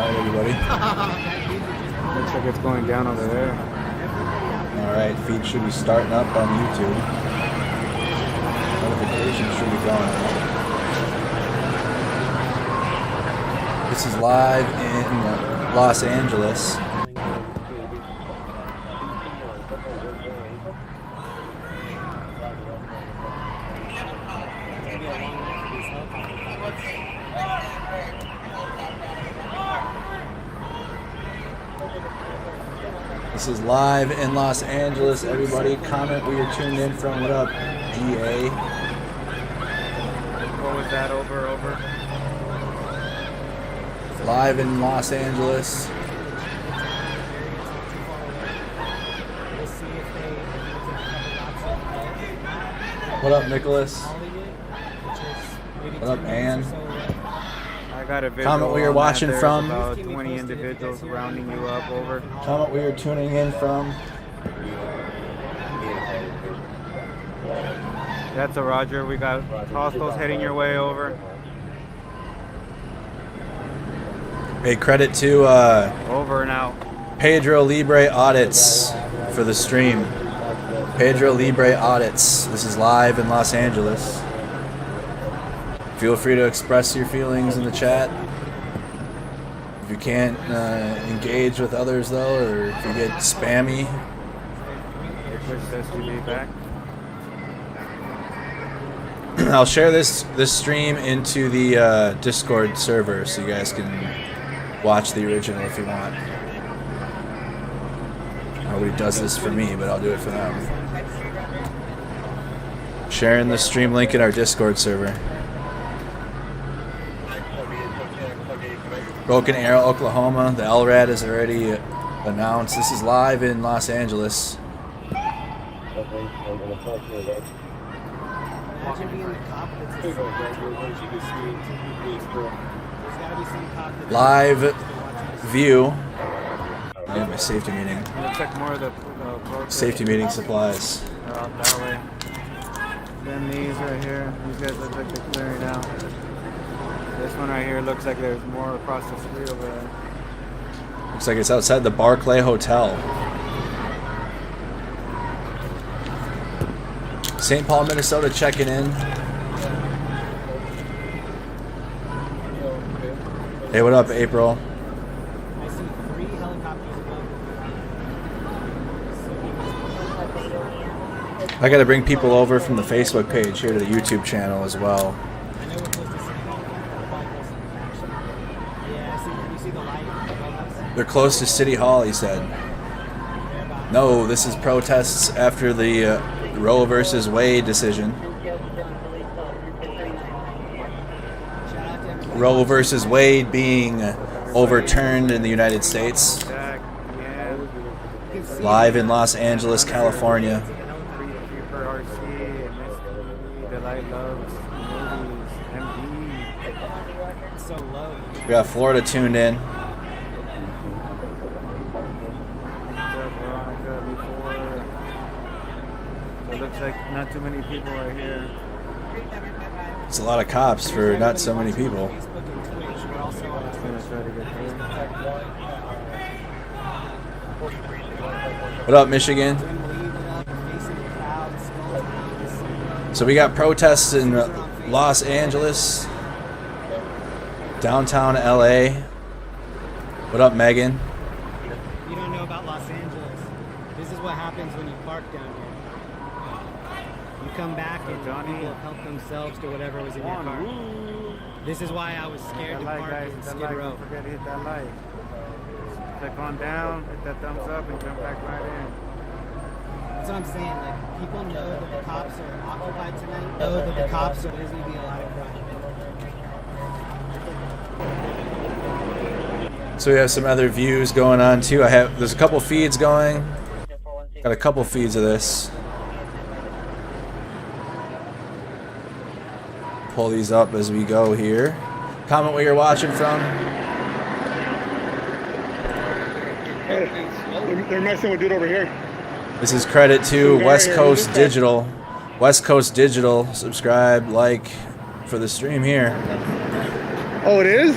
Alright, everybody. Looks like it's going down over there. Alright, feed should be starting up on YouTube. Notifications should be going. This is live in Los Angeles. This is live in Los Angeles. Everybody comment where you're tuned in from. What up, GA? What was that? Over? Live in Los Angeles. What up, Nicholas? What up, Ann? I got a video. Comment where you're watching from. About 20 individuals rounding you up. Over. Comment where you're tuning in from. That's a Roger. We got hostiles heading your way. Over. Hey, credit to Over and out. Pedro Libre Audits for the stream. Pedro Libre Audits. This is live in Los Angeles. Feel free to express your feelings in the chat. If you can't engage with others, though, or if you get spammy. Push SUV back. I'll share this stream into the Discord server so you guys can watch the original if you want. Nobody does this for me, but I'll do it for them. Sharing the stream link in our Discord server. Broken Arrow, Oklahoma. The LRAD is already announced. This is live in Los Angeles. Live view. I have my safety meeting. Looks like more of the safety meeting supplies. They're out that way. Then these right here. These guys look like they're clearing out. This one right here looks like there's more across the street over there. Looks like it's outside the Barclay Hotel. St. Paul, Minnesota checking in. Hey, what up, April? I see 3 helicopters above. I gotta bring people over from the Facebook page here to the YouTube channel as well. They're close to City Hall, he said. No, this is protests after the Roe versus Wade decision. Roe versus Wade being overturned in the United States. Live in Los Angeles, California. We got Florida tuned in. It looks like not too many people are here. It's a lot of cops for not so many people. What up, Michigan? So we got protests in Los Angeles, downtown LA. What up, Megan? You don't know about Los Angeles. This is what happens when you park down here. You come back and people help themselves to whatever was in your car. This is why I was scared to park in Skid Row. Don't forget to hit that light. Click on down, hit that thumbs up, and jump back right in. That's what I'm saying. Like, people know that the cops are occupied tonight. Know that the cops are. There's gonna be a lot of crime. So we have some other views going on too. There's a couple feeds going. Got a couple feeds of this. Pull these up as we go here. Comment where you're watching from. They're messing with dude over here. This is credit to West Coast Digital. West Coast Digital. Subscribe, like for the stream here. Oh, it is?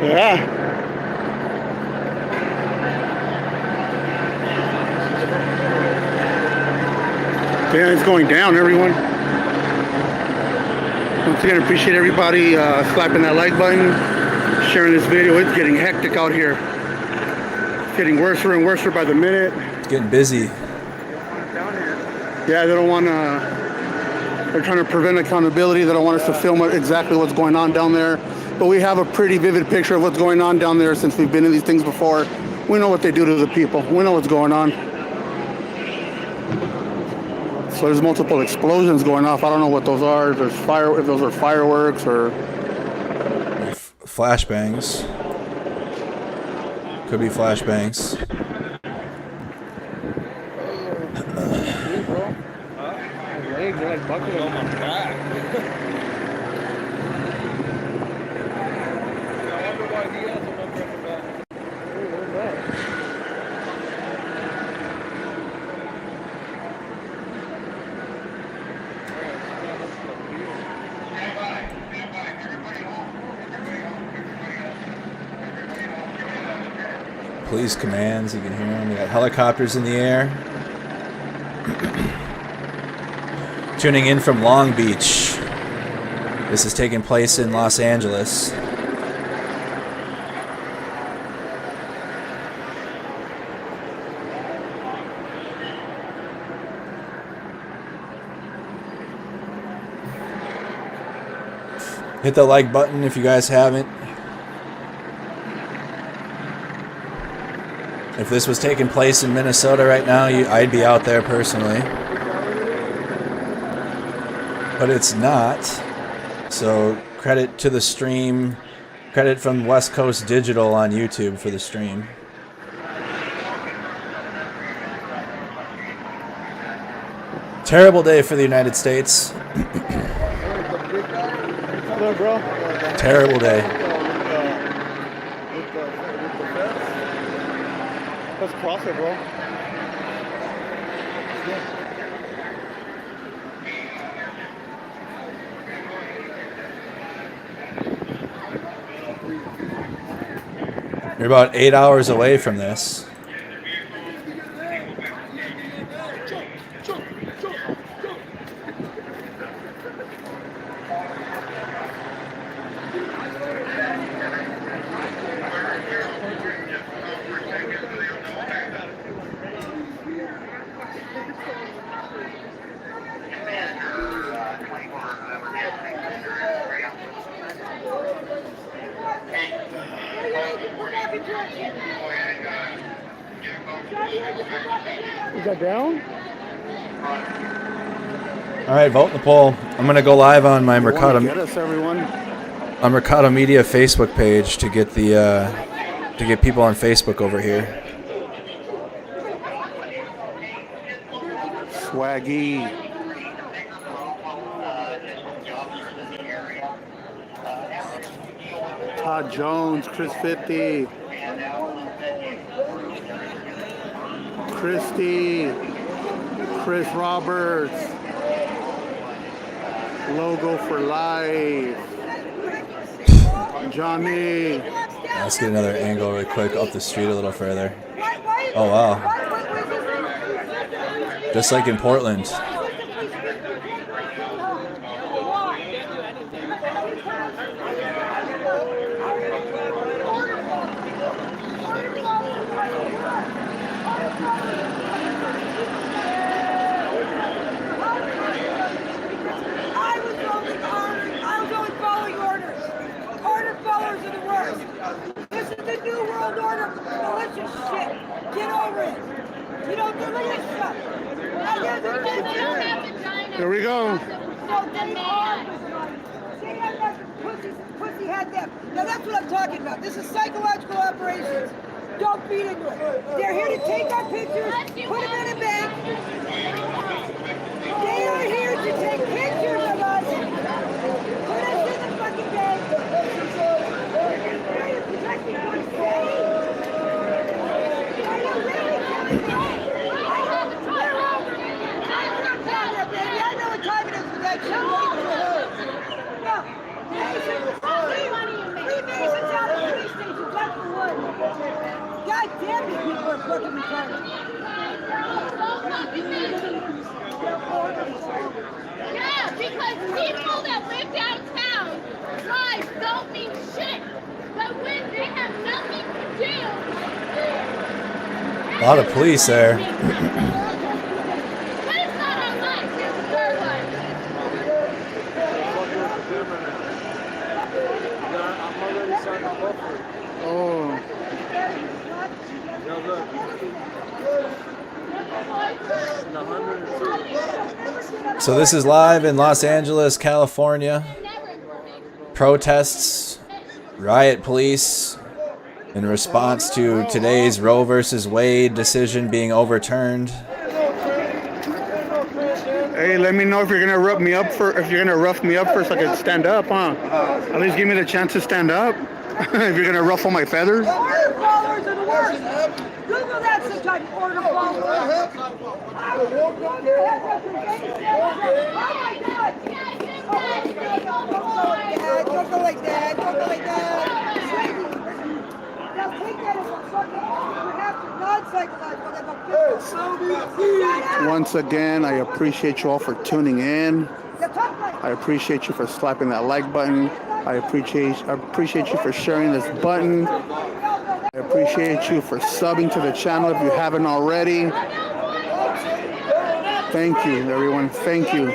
Yeah. Yeah, it's going down, everyone. Once again, appreciate everybody slapping that like button, sharing this video. It's getting hectic out here. It's getting worse and worse by the minute. It's getting busy. Yeah, they don't want to. They're trying to prevent accountability. They don't want us to film exactly what's going on down there. But we have a pretty vivid picture of what's going on down there since we've been in these things before. We know what they do to the people. We know what's going on. So there's multiple explosions going off. I don't know what those are. If those are fireworks or flashbangs. Could be flashbangs. They're like bucking on my back. Police commands, you can hear them. We got helicopters in the air. Tuning in from Long Beach. This is taking place in Los Angeles. Hit the like button if you guys haven't. If this was taking place in Minnesota right now, I'd be out there personally. But it's not. So credit to the stream. Credit from West Coast Digital on YouTube for the stream. Terrible day for the United States. Terrible day. let's cross it, bro. You're about 8 hours away from this. Is that down? All right, vote in the poll. I'm gonna go live on my Mercado Get us, everyone. on Mercado Media Facebook page to get the to get people on Facebook over here. Swaggy. Todd Jones, Chris 50. Christy. Chris Roberts. Logo for life. Johnny. Let's get another angle really quick up the street a little further. Oh wow. Just like in Portland. Here we go. Pussy had them. Now that's what I'm talking about. This is psychological operations. Don't feed into it. They're here to take our pictures, put them in a bank. They are here to take pictures of us, put us in the fucking bank. Are you protecting our city? Are you really killing me? I know what time it is for that shit. No. Freemasons out of the fucking retarded. Yeah, because people that live downtown drive don't mean shit. But when they have nothing to do, A lot of police there. but it's not on us, it's your life. Oh. So this is live in Los Angeles, California. Protests, riot police in response to today's Roe versus Wade decision being overturned. Hey, let me know if you're gonna rough me up so I can stand up, huh? At least give me the chance to stand up. If you're gonna ruffle my feathers. Order followers are the worst. Google that sometime. Order followers. Oh my God. Don't go like that. Don't go like that. Now take that as a fucking perhaps non-psychological. Once again, I appreciate you all for tuning in. I appreciate you for slapping that like button. I appreciate you for sharing this button. I appreciate you for subbing to the channel if you haven't already. Thank you, everyone. Thank you.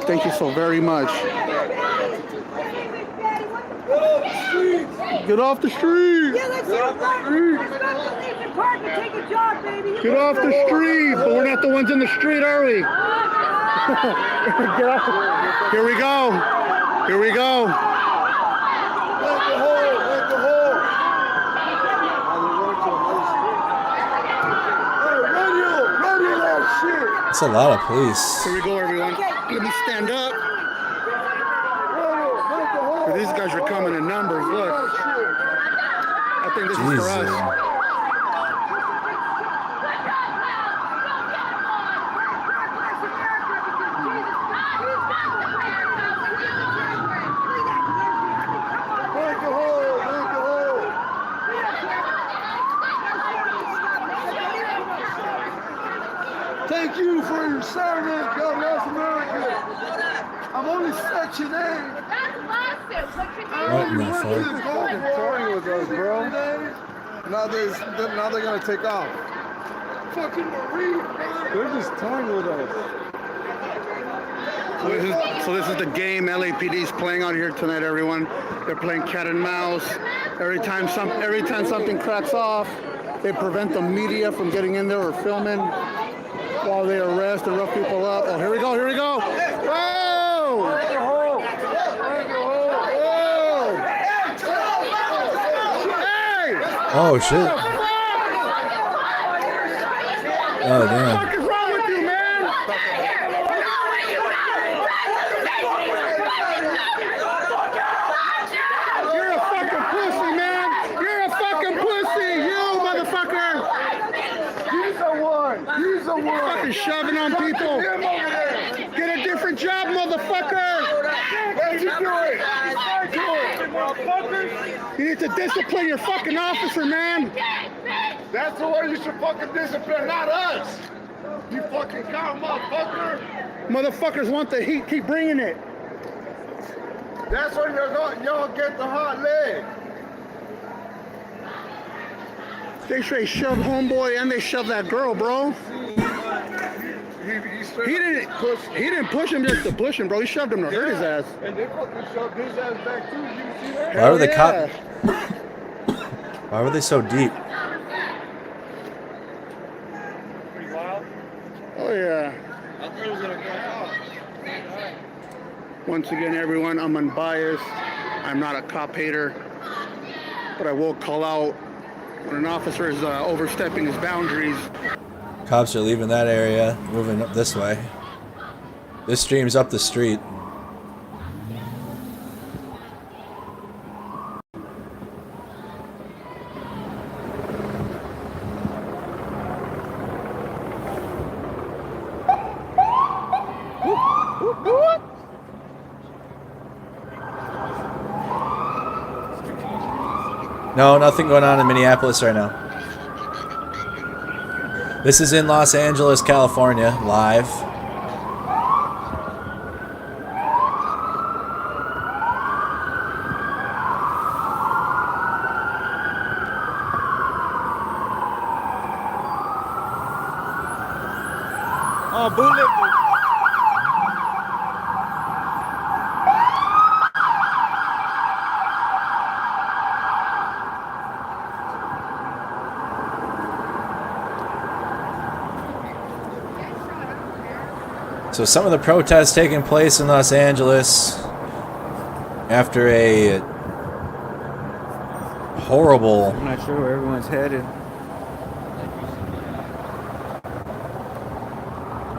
Thank you so very much. Get off the street! Yeah, let's get off the take a job, baby. Get off the street! But we're not the ones in the street, are we? Get off. Here we go. Here we go. That's a lot of police. Here we go, everyone. Let me stand up. These guys are coming in numbers. Look. I think this is for us. Thank you for your service. God bless America. I'm only Section 8. That's lawsuit. What you What in the fuck? They're touring with us, bro. Now they're gonna take off. Fucking Marine, they're just touring with us. So this is the game LAPD's playing out here tonight, everyone. They're playing cat and mouse. Every time something cracks off, they prevent the media from getting in there or filming while they arrest and rough people up. Oh, here we go, here we go. Whoa! Hey! Oh shit. Oh damn. What is wrong with you, man? You're a fucking pussy, man. You're a fucking pussy, you motherfucker. He's the one. Fucking shoving on people. Get a different job, motherfucker. What you doing? You need to discipline your fucking officer, man. That's the way you should fucking discipline, not us. You fucking cow motherfucker. Motherfuckers want the heat, keep bringing it. That's when y'all get the hot leg. They straight shove homeboy and they shove that girl, bro. He didn't push him just to push him, bro. He shoved him to hurt his ass. And they fucking shoved his ass back too. You see that? Why were the yeah. Why were they so deep? Pretty wild. Oh yeah. I thought it was gonna crack off. Once again, everyone, I'm unbiased. I'm not a cop hater, but I will call out when an officer is overstepping his boundaries. Cops are leaving that area, moving up this way. This stream's up the street. No, nothing going on in Minneapolis right now. This is in Los Angeles, California, live. Oh, bootleg. So some of the protests taking place in Los Angeles after a horrible, I'm not sure where everyone's headed.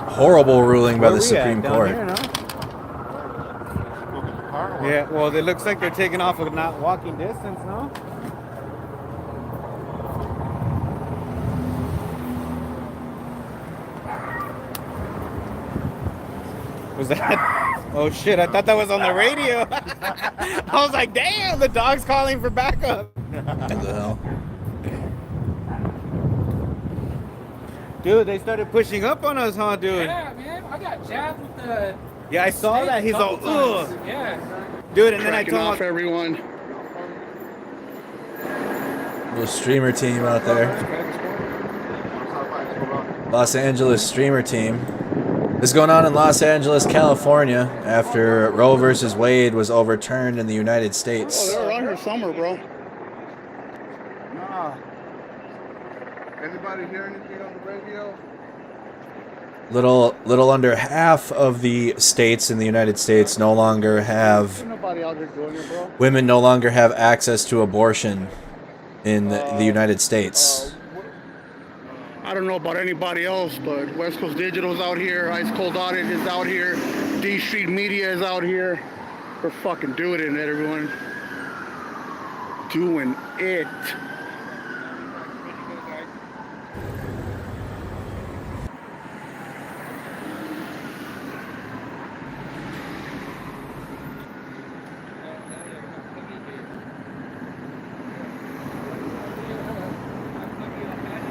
horrible ruling by Where the we Supreme at? Down Court. here, no? Yeah, well, it looks like they're taking off with not walking distance, no? Was that? Oh shit, I thought that was on the radio. I was like, damn, the dog's calling for backup. What the hell? Dude, they started pushing up on us, huh, dude? Yeah, man, I got jabbed with the. Yeah, I saw that. He's all, ugh. Yeah. Dude, and then I Cracking told off him, everyone. Little streamer team out there. Los Angeles streamer team. This is going on in Los Angeles, California, after Roe versus Wade was overturned in the United Oh, States. they're around here somewhere, bro. Nah. Anybody hear anything on the radio? Little under half of the states in the United States no longer have, Ain't nobody out here doing it, bro. women no longer have access to abortion in the United States. I don't know about anybody else, but West Coast Digital's out here, Ice Cold Audit is out here, D Street Media is out here. We're fucking doing it, everyone. Doing it.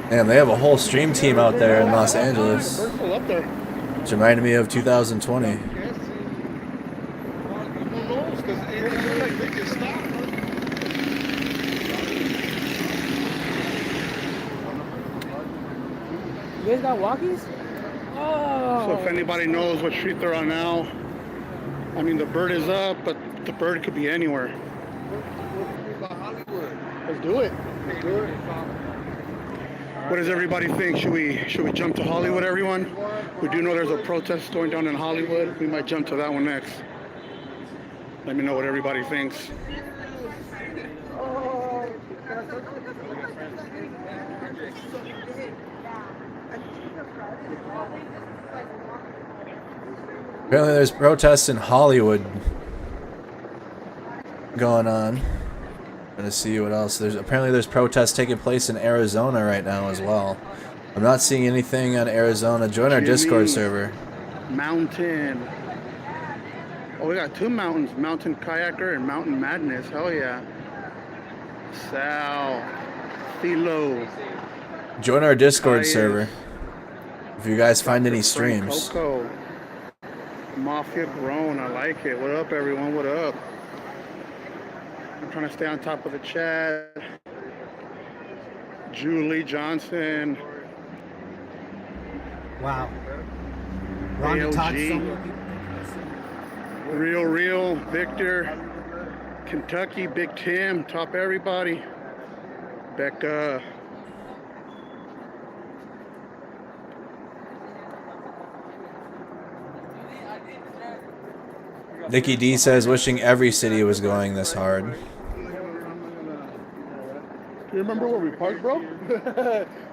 Man, they have a whole stream team out there in Los Angeles. We're still up there. Which reminded me of 2020. Who knows? Because it looks like they can stop. You guys got walkies? Oh. So if anybody knows what street they're on now, I mean, the bird is up, but the bird could be anywhere. Let's do it. Let's do it. What does everybody think? Should we jump to Hollywood, everyone? We do know there's a protest going down in Hollywood. We might jump to that one next. Let me know what everybody thinks. Apparently there's protests in Hollywood going on. Gonna see what else. Apparently there's protests taking place in Arizona right now as well. I'm not seeing anything on Arizona. Join our Discord server. Mountain. Oh, we got two mountains. Mountain Kayaker and Mountain Madness. Hell yeah. Sal. Philo. Join our Discord Yes. server. If you guys find any streams. Coco. Mafia Grown. I like it. What up, everyone? What up? I'm trying to stay on top of the chat. Julie Johnson. Wow. Ron Todd, ALG. so many people. Real, Victor. Kentucky, Big Tim. Top everybody. Becca. Nikki D says wishing every city was going this hard. You remember where we parked, bro?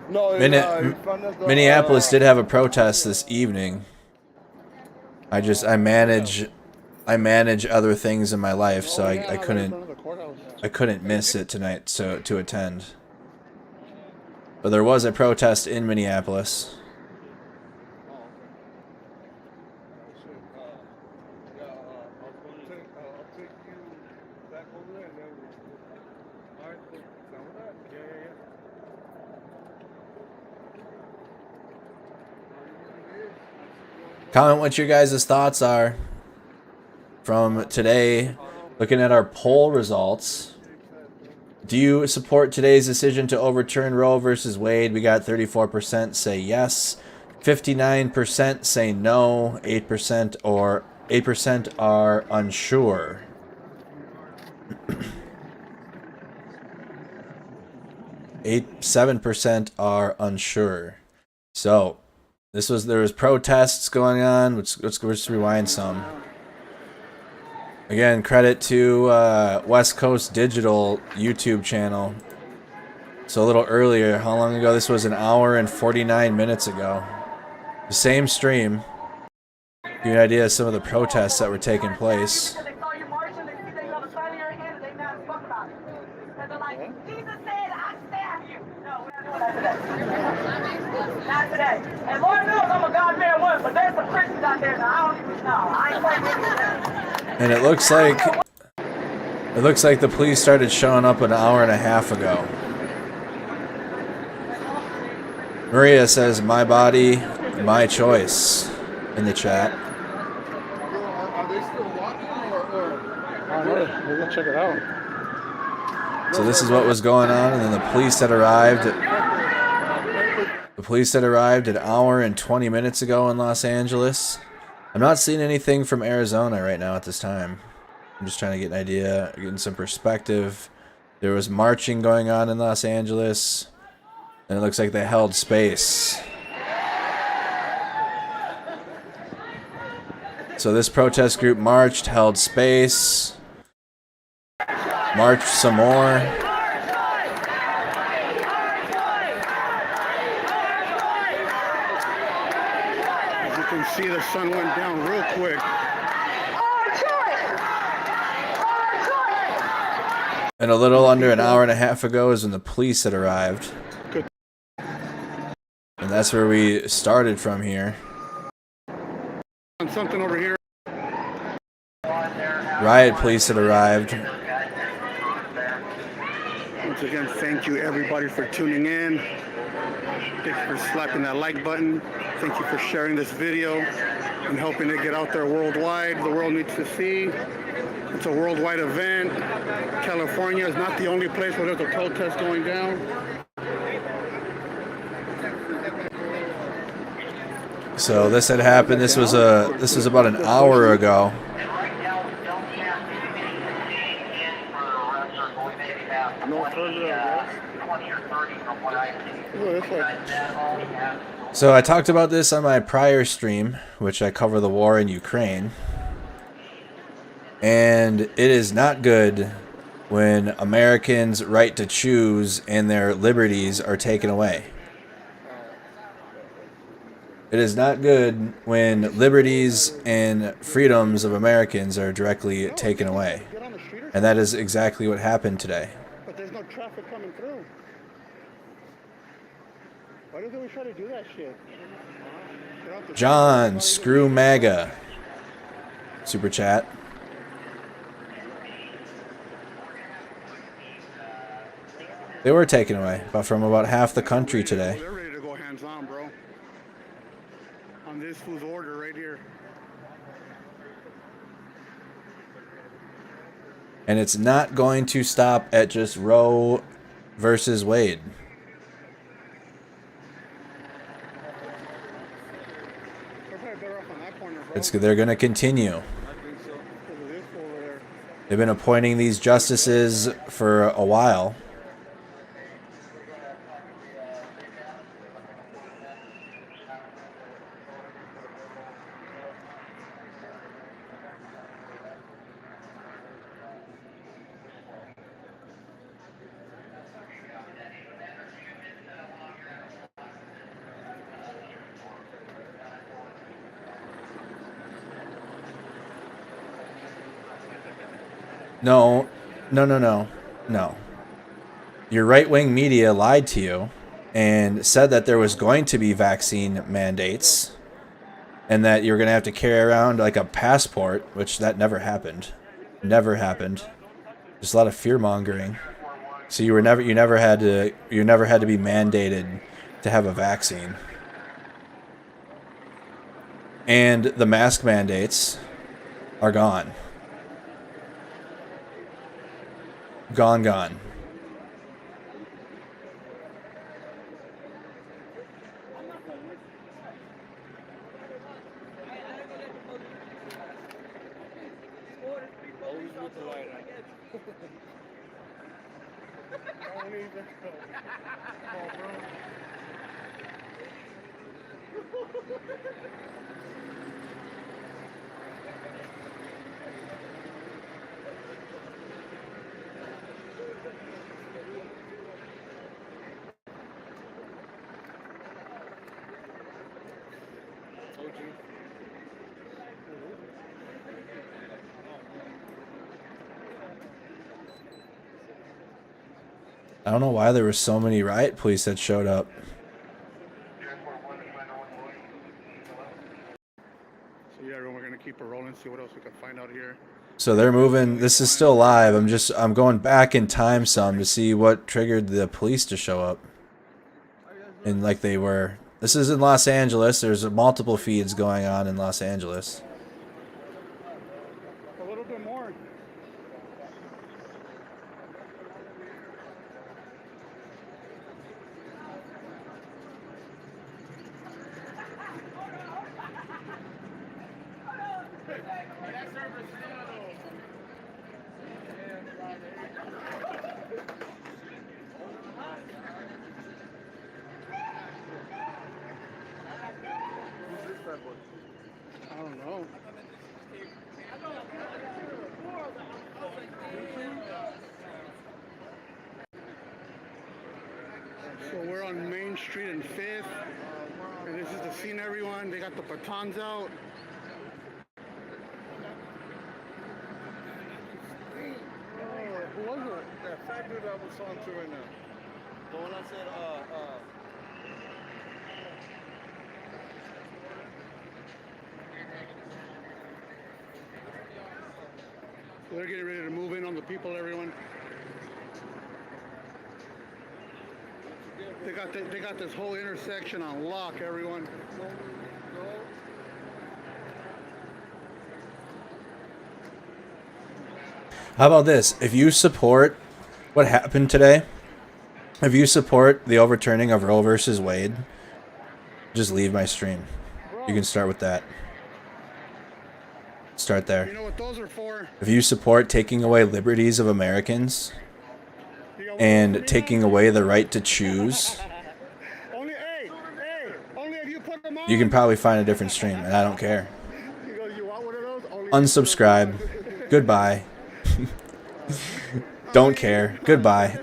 No, Minneapolis did have a protest this evening. I manage other things in my life, so I couldn't miss it tonight to attend. But there was a protest in Minneapolis. Comment what your guys' thoughts are from today, looking at our poll results. Do you support today's decision to overturn Roe versus Wade? We got 34% say yes, 59% say no, 8% are unsure. 7% are unsure. So there was protests going on. Let's rewind some. Again, credit to West Coast Digital YouTube channel. So a little earlier, how long ago? This was an hour and 49 minutes ago. The same stream. Give you an idea of some of the protests that were taking place. Not today. And Lord knows I'm a goddamn one, but there's some Christians out there that I don't even know. I ain't playing with you. And it looks like the police started showing up an hour and a half ago. Maria says, "My body, my choice," in the chat. Are they still walking or? I don't know. We're gonna check it out. So this is what was going on, and then the police had arrived. The police had arrived an hour and 20 minutes ago in Los Angeles. I'm not seeing anything from Arizona right now at this time. I'm just trying to get an idea, getting some perspective. There was marching going on in Los Angeles, and it looks like they held space. So this protest group marched, held space, marched some more. As you can see, the sun went down real quick. And a little under an hour and a half ago is when the police had arrived. Good. And that's where we started from here. Something over here. Riot police had arrived. Once again, thank you everybody for tuning in. Thank you for slapping that like button. Thank you for sharing this video and helping it get out there worldwide. The world needs to see. It's a worldwide event. California is not the only place where there's a protest going down. So this had happened. This was about an hour ago. So I talked about this on my prior stream, which I cover the war in Ukraine. And it is not good when Americans' right to choose and their liberties are taken away. It is not good when liberties and freedoms of Americans are directly taken away. And that is exactly what happened today. But there's no traffic coming through. Why do we try to do that shit? John, screw MAGA. Super chat. They were taken away, but from about half the country today. They're ready to go hands-on, bro. On this fool's order right here. And it's not going to stop at just Roe versus Wade. They're going to continue. They've been appointing these justices for a while. No. Your right-wing media lied to you and said that there was going to be vaccine mandates and that you're going to have to carry around like a passport, which that never happened. Never happened. Just a lot of fear-mongering. So you never had to be mandated to have a vaccine. And the mask mandates are gone. Gone. I don't know why there were so many riot police that showed up. So yeah, everyone, we're gonna keep it rolling, see what else we can find out here. So they're moving. This is still live. I'm going back in time some to see what triggered the police to show up. And like they were. This is in Los Angeles. There's multiple feeds going on in Los Angeles. A little bit more. I don't know. So we're on Main Street and 5th, and this is the scene, everyone. They got the batons out. Who was it? That fat dude that was on to right now. The one that said, They're getting ready to move in on the people, everyone. They got this whole intersection on lock, everyone. How about this? If you support what happened today, if you support the overturning of Roe versus Wade, just leave my stream. You can start with that. Start there. You know what those are for? If you support taking away liberties of Americans and taking away the right to choose, Only if you put them on. you can probably find a different stream, and I don't care. He goes, you want one of those? Only Unsubscribe. Goodbye. Don't care. Goodbye.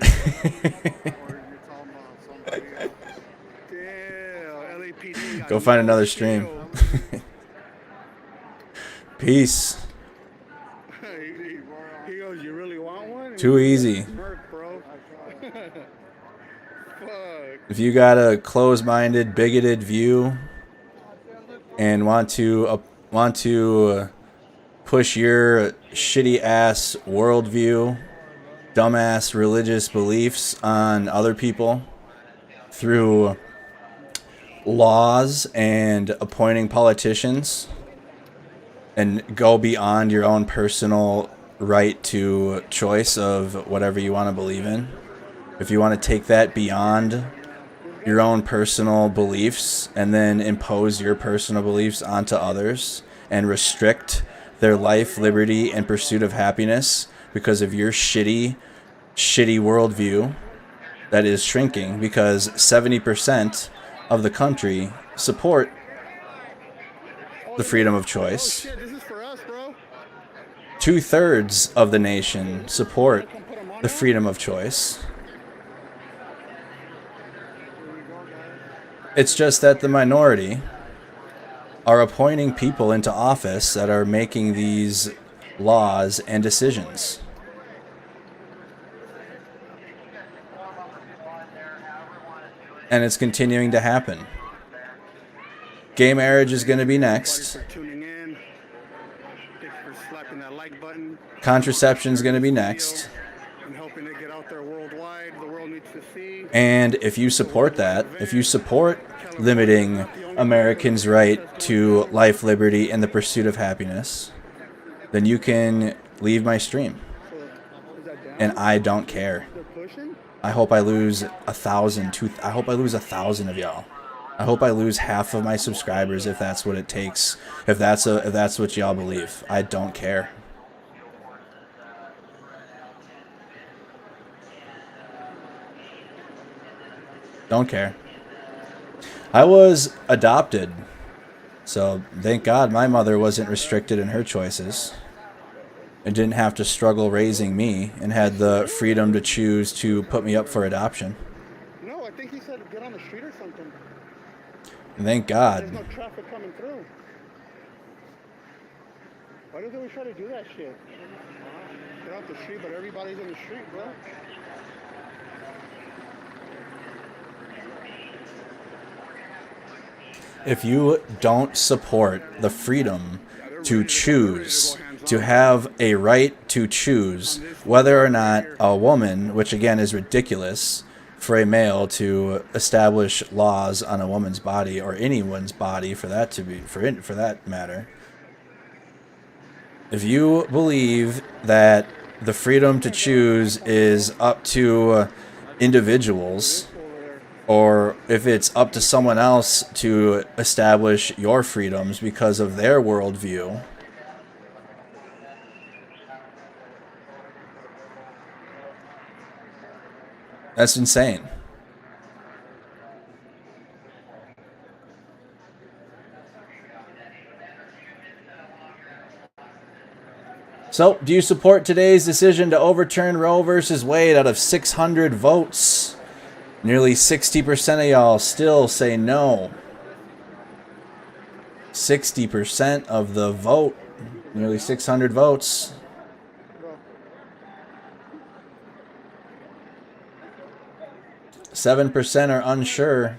Go find another stream. Peace. He goes, you really want one? Too easy. Smirk, bro. Fuck. If you got a closed-minded, bigoted view and want to push your shitty-ass worldview, dumbass religious beliefs on other people through laws and appointing politicians and go beyond your own personal right to choice of whatever you want to believe in, if you want to take that beyond your own personal beliefs and then impose your personal beliefs onto others and restrict their life, liberty, and pursuit of happiness because of your shitty worldview that is shrinking, because 70% of the country support the freedom of choice. Oh, shit, this is for us, bro. 2/3 of the nation support the freedom of choice. It's just that the minority are appointing people into office that are making these laws and decisions. And it's continuing to happen. Gay marriage is going to be next. Tuning in. Thanks for slapping that like button. Contraception is going to be next. And helping it get out there worldwide. The world needs to see. And if you support that, if you support limiting Americans' right to life, liberty, and the pursuit of happiness, then you can leave my stream. And I don't care. I hope I lose 1,000. I hope I lose 1,000 of y'all. I hope I lose half of my subscribers if that's what it takes. If that's what y'all believe. I don't care. Don't care. I was adopted, so thank God my mother wasn't restricted in her choices and didn't have to struggle raising me and had the freedom to choose to put me up for adoption. No, I think he said get on the street or something. Thank God. There's no traffic coming through. Why do they always try to do that shit? Get off the street, but everybody's in the street, bro. If you don't support the freedom to choose, to have a right to choose whether or not a woman, which again is ridiculous for a male to establish laws on a woman's body or anyone's body for that to be for that matter. If you believe that the freedom to choose is up to individuals, or if it's up to someone else to establish your freedoms because of their worldview, that's insane. So, do you support today's decision to overturn Roe versus Wade out of 600 votes? Nearly 60% of y'all still say no. 60% of the vote. Nearly 600 votes. – 7% are unsure.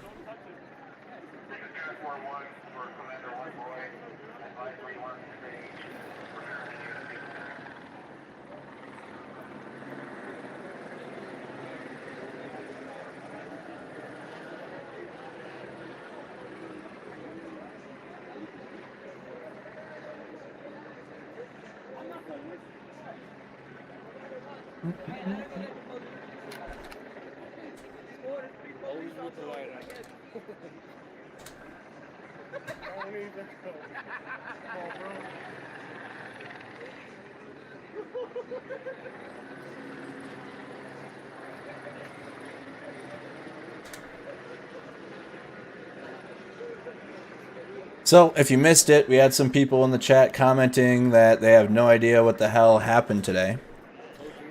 So, if you missed it, we had some people in the chat commenting that they have no idea what the hell happened today.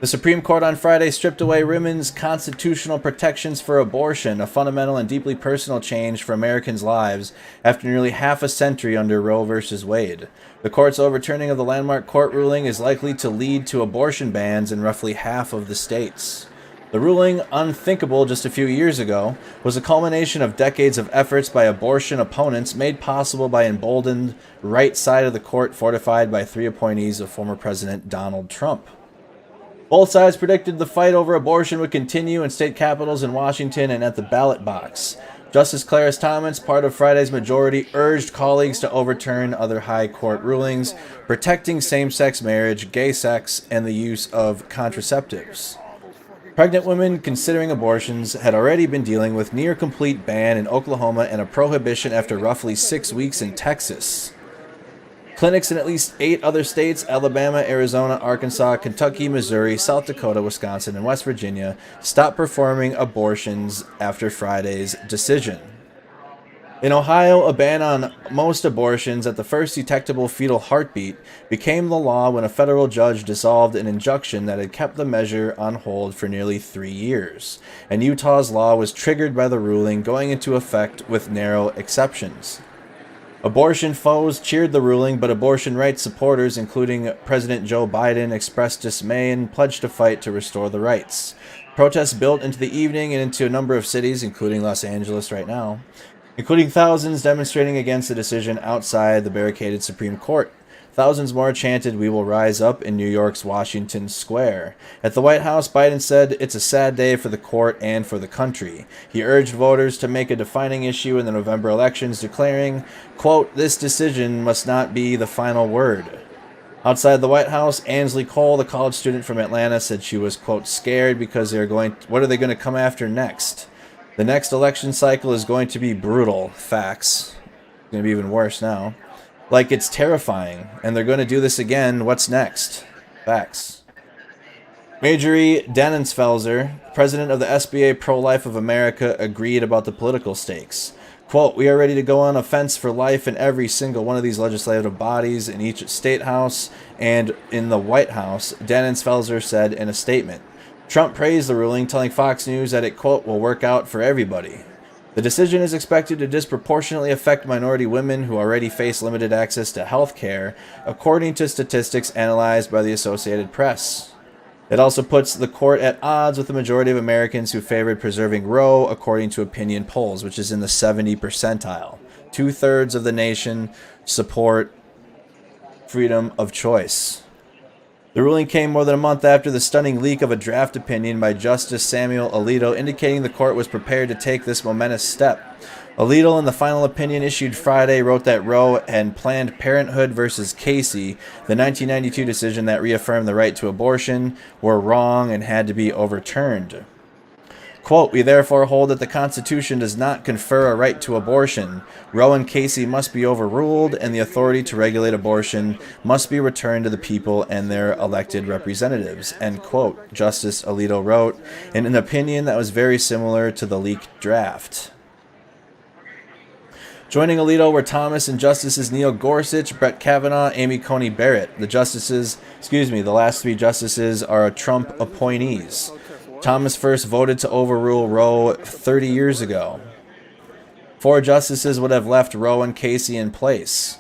The Supreme Court on Friday stripped away women's constitutional protections for abortion, a fundamental and deeply personal change for Americans' lives after nearly half a century under Roe v. Wade. The court's overturning of the landmark court ruling is likely to lead to abortion bans in roughly half of the states. The ruling, unthinkable just a few years ago, was a culmination of decades of efforts by abortion opponents made possible by emboldened right side of the court fortified by 3 appointees of former President Donald Trump. Both sides predicted the fight over abortion would continue in state capitals in Washington and at the ballot box. Justice Clarence Thomas, part of Friday's majority, urged colleagues to overturn other high court rulings protecting same-sex marriage, gay sex, and the use of contraceptives. Pregnant women considering abortions had already been dealing with near-complete ban in Oklahoma and a prohibition after roughly 6 weeks in Texas. Clinics in at least 8 other states, Alabama, Arizona, Arkansas, Kentucky, Missouri, South Dakota, Wisconsin, and West Virginia, stopped performing abortions after Friday's decision. In Ohio, a ban on most abortions at the first detectable fetal heartbeat became the law when a federal judge dissolved an injunction that had kept the measure on hold for nearly 3 years, and Utah's law was triggered by the ruling going into effect with narrow exceptions. Abortion foes cheered the ruling, but abortion rights supporters, including President Joe Biden, expressed dismay and pledged to fight to restore the rights. Protests built into the evening and into a number of cities, including Los Angeles right now, including thousands demonstrating against the decision outside the barricaded Supreme Court. Thousands more chanted, "We will rise up," in New York's Washington Square. At the White House, Biden said, "It's a sad day for the court and for the country." He urged voters to make a defining issue in the November elections, declaring, quote, "This decision must not be the final word." Outside the White House, Ansley Cole, the college student from Atlanta, said she was, quote, "scared because what are they going to come after next? The next election cycle is going to be brutal." Facts. It's going to be even worse now. Like, it's terrifying, and they're going to do this again. What's next? Facts. Marjorie Dannenfelser, president of the SBA Pro-Life of America, agreed about the political stakes. Quote, "We are ready to go on offense for life in every single one of these legislative bodies, in each state house and in the White House," Dannenfelser said in a statement. Trump praised the ruling, telling Fox News that it, quote, "will work out for everybody." The decision is expected to disproportionately affect minority women who already face limited access to health care, according to statistics analyzed by the Associated Press. It also puts the court at odds with the majority of Americans who favored preserving Roe, according to opinion polls, which is in the 70 percentile. 2/3 of the nation support freedom of choice. The ruling came more than a month after the stunning leak of a draft opinion by Justice Samuel Alito indicating the court was prepared to take this momentous step. Alito, in the final opinion issued Friday, wrote that Roe and Planned Parenthood versus Casey, the 1992 decision that reaffirmed the right to abortion, were wrong and had to be overturned. Quote, "We therefore hold that the Constitution does not confer a right to abortion. Roe and Casey must be overruled, and the authority to regulate abortion must be returned to the people and their elected representatives," end quote, Justice Alito wrote, in an opinion that was very similar to the leaked draft. Joining Alito were Thomas and Justices Neil Gorsuch, Brett Kavanaugh, Amy Coney Barrett. The last three justices are Trump appointees. Thomas first voted to overrule Roe 30 years ago. 4 justices would have left Roe and Casey in place.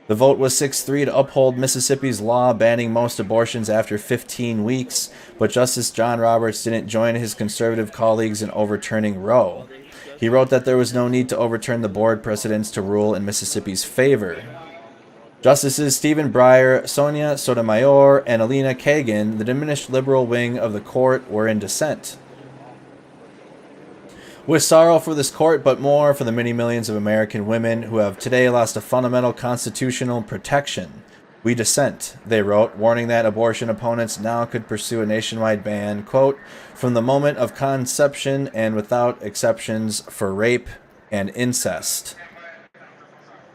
The vote was 6-3 to uphold Mississippi's law banning most abortions after 15 weeks, but Justice John Roberts didn't join his conservative colleagues in overturning Roe. He wrote that there was no need to overturn the board precedents to rule in Mississippi's favor. Justices Stephen Breyer, Sonia Sotomayor, and Alina Kagan, the diminished liberal wing of the court, were in dissent. With sorrow for this court, but more for the many millions of American women who have today lost a fundamental constitutional protection, we dissent, they wrote, warning that abortion opponents now could pursue a nationwide ban, quote, "from the moment of conception and without exceptions for rape and incest."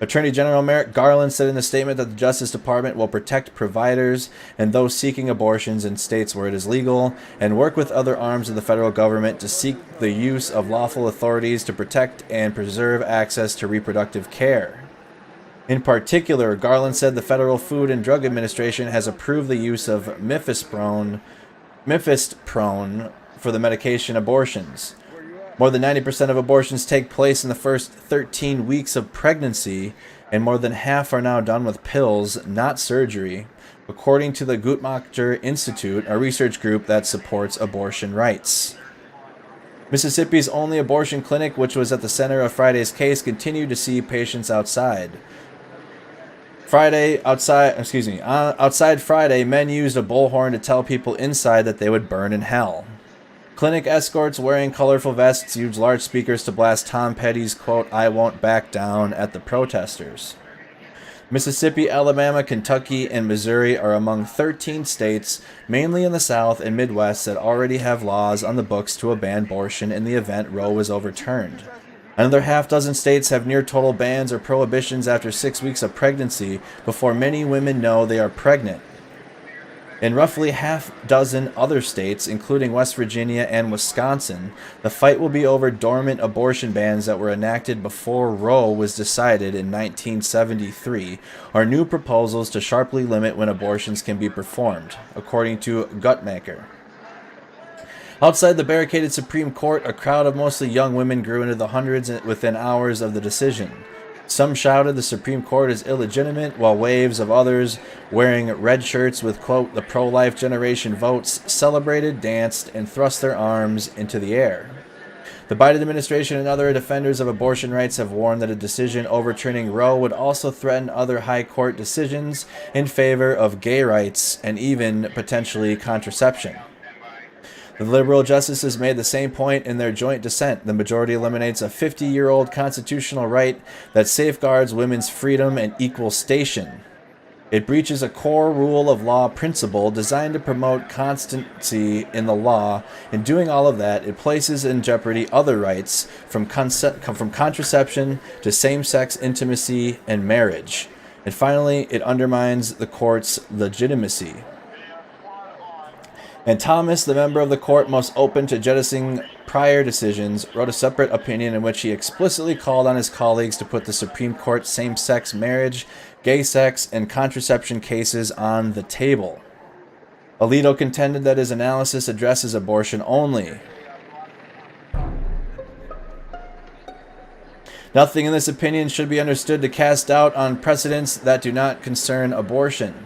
Attorney General Merrick Garland said in a statement that the Justice Department will protect providers and those seeking abortions in states where it is legal, and work with other arms of the federal government to seek the use of lawful authorities to protect and preserve access to reproductive care. In particular, Garland said the Federal Food and Drug Administration has approved the use of mifepristone for the medication abortions. More than 90% of abortions take place in the first 13 weeks of pregnancy, and more than half are now done with pills, not surgery, according to the Guttmacher Institute, a research group that supports abortion rights. Mississippi's only abortion clinic, which was at the center of Friday's case, continued to see patients outside. Outside Friday, men used a bullhorn to tell people inside that they would burn in hell. Clinic escorts wearing colorful vests used large speakers to blast Tom Petty's, quote, "I won't back down," at the protesters. Mississippi, Alabama, Kentucky, and Missouri are among 13 states, mainly in the South and Midwest, that already have laws on the books to ban abortion in the event Roe was overturned. Another half-dozen states have near-total bans or prohibitions after 6 weeks of pregnancy before many women know they are pregnant. In roughly half-dozen other states, including West Virginia and Wisconsin, the fight will be over dormant abortion bans that were enacted before Roe was decided in 1973, or new proposals to sharply limit when abortions can be performed, according to Guttmacher. Outside the barricaded Supreme Court, a crowd of mostly young women grew into the hundreds within hours of the decision. Some shouted the Supreme Court is illegitimate, while waves of others, wearing red shirts with, quote, "the pro-life generation votes," celebrated, danced, and thrust their arms into the air. The Biden administration and other defenders of abortion rights have warned that a decision overturning Roe would also threaten other high court decisions in favor of gay rights and even potentially contraception. The liberal justices made the same point in their joint dissent. The majority eliminates a 50-year-old constitutional right that safeguards women's freedom and equal station. It breaches a core rule of law principle designed to promote constancy in the law. In doing all of that, it places in jeopardy other rights from contraception to same-sex intimacy and marriage. And finally, it undermines the court's legitimacy. And Thomas, the member of the court most open to jettisoning prior decisions, wrote a separate opinion in which he explicitly called on his colleagues to put the Supreme Court's same-sex marriage, gay sex, and contraception cases on the table. Alito contended that his analysis addresses abortion only. Nothing in this opinion should be understood to cast doubt on precedents that do not concern abortion.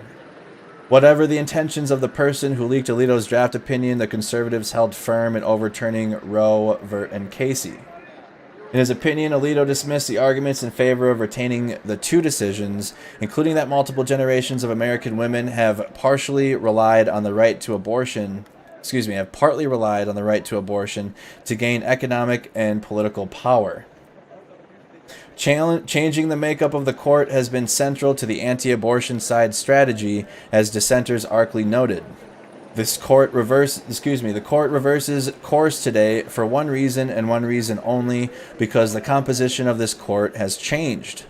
Whatever the intentions of the person who leaked Alito's draft opinion, the conservatives held firm in overturning Roe and Casey. In his opinion, Alito dismissed the arguments in favor of retaining the two decisions, including that multiple generations of American women have partly relied on the right to abortion to gain economic and political power. Changing the makeup of the court has been central to the anti-abortion side strategy, as dissenters artfully noted. The court reverses course today for one reason and one reason only, because the composition of this court has changed.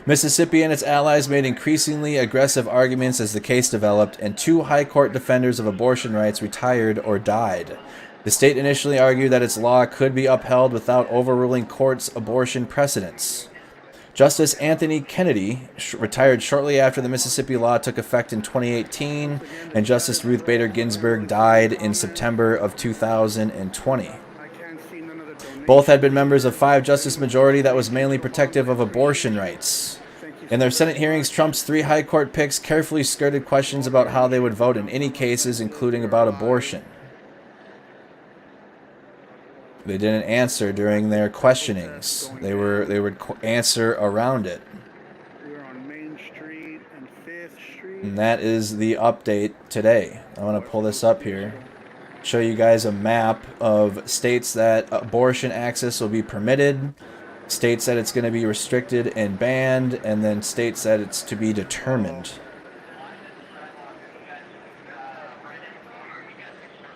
Mississippi and its allies made increasingly aggressive arguments as the case developed, and two high court defenders of abortion rights retired or died. The state initially argued that its law could be upheld without overruling court's abortion precedents. Justice Anthony Kennedy retired shortly after the Mississippi law took effect in 2018, and Justice Ruth Bader Ginsburg died in September of 2020. Both had been members of 5-justice majority that was mainly protective of abortion rights. In their Senate hearings, Trump's 3 high court picks carefully skirted questions about how they would vote in any cases, including about abortion. They didn't answer during their questionings. They would answer around it. We're on Main Street and 5th Street. And that is the update today. I want to pull this up here. Show you guys a map of states that abortion access will be permitted, states that it's going to be restricted and banned, and then states that it's to be determined.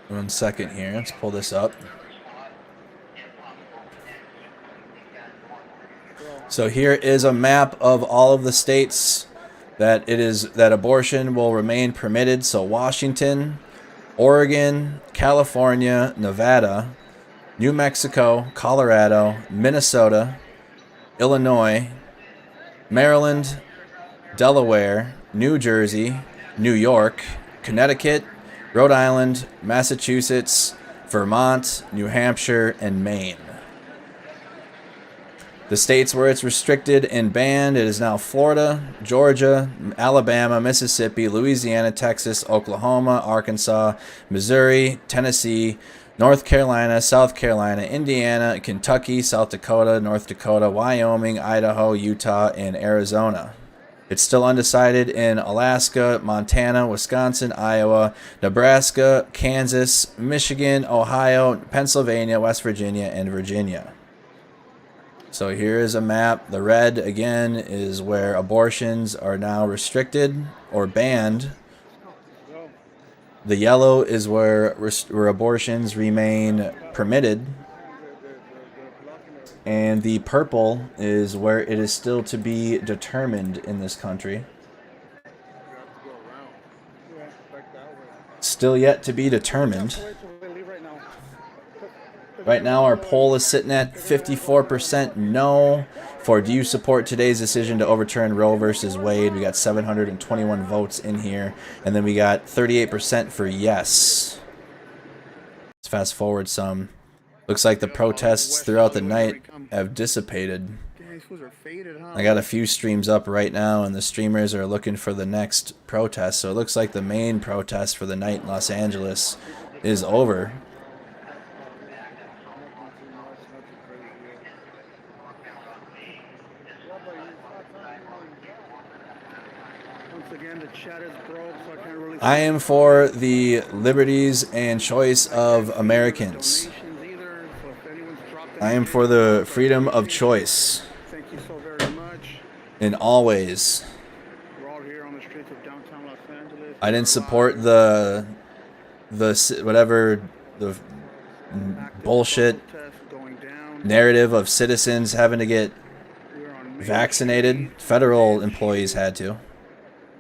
1 second here. Let's pull this up. So here is a map of all of the states that abortion will remain permitted. So Washington, Oregon, California, Nevada, New Mexico, Colorado, Minnesota, Illinois, Maryland, Delaware, New Jersey, New York, Connecticut, Rhode Island, Massachusetts, Vermont, New Hampshire, and Maine. The states where it's restricted and banned, it is now Florida, Georgia, Alabama, Mississippi, Louisiana, Texas, Oklahoma, Arkansas, Missouri, Tennessee, North Carolina, South Carolina, Indiana, Kentucky, South Dakota, North Dakota, Wyoming, Idaho, Utah, and Arizona. It's still undecided in Alaska, Montana, Wisconsin, Iowa, Nebraska, Kansas, Michigan, Ohio, Pennsylvania, West Virginia, and Virginia. So here is a map. The red, again, is where abortions are now restricted or banned. The yellow is where abortions remain permitted. And the purple is where it is still to be determined in this country. Still yet to be determined. Right now, our poll is sitting at 54% no for do you support today's decision to overturn Roe versus Wade. We got 721 votes in here, and then we got 38% for yes. Let's fast forward some. Looks like the protests throughout the night have dissipated. I got a few streams up right now, and the streamers are looking for the next protest. So it looks like the main protest for the night in Los Angeles is over. Once again, the chat is broke, so I can't really. I am for the liberties and choice of Americans. Donations either, so if anyone's dropped I am for the freedom of choice thank you so very much. in all ways. We're all here on the streets of downtown Los Angeles. I didn't support the whatever the bullshit narrative of citizens having to get vaccinated. Federal employees had to.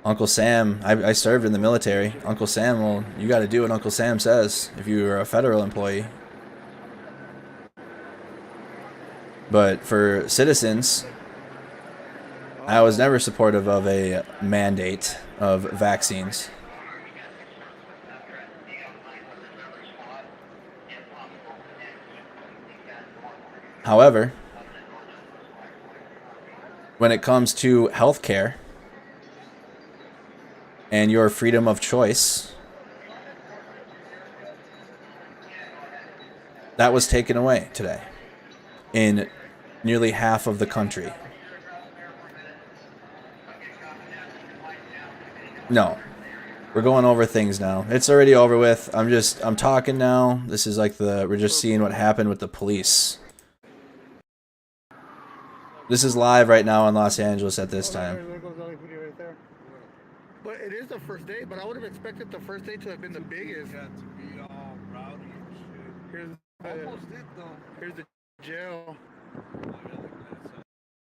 Uncle Sam, I served in the military. Uncle Sam, well, you got to do what Uncle Sam says if you were a federal employee. But for citizens, I was never supportive of a mandate of vaccines. However, when it comes to healthcare and your freedom of choice, that was taken away today in nearly half of the country. No, we're going over things now. It's already over with. I'm talking now. This is like we're just seeing what happened with the police. This is live right now in Los Angeles at this time. But it is the first day, but I would have expected the first day to have been the biggest. Got to be all rowdy and shit. Here's the jail.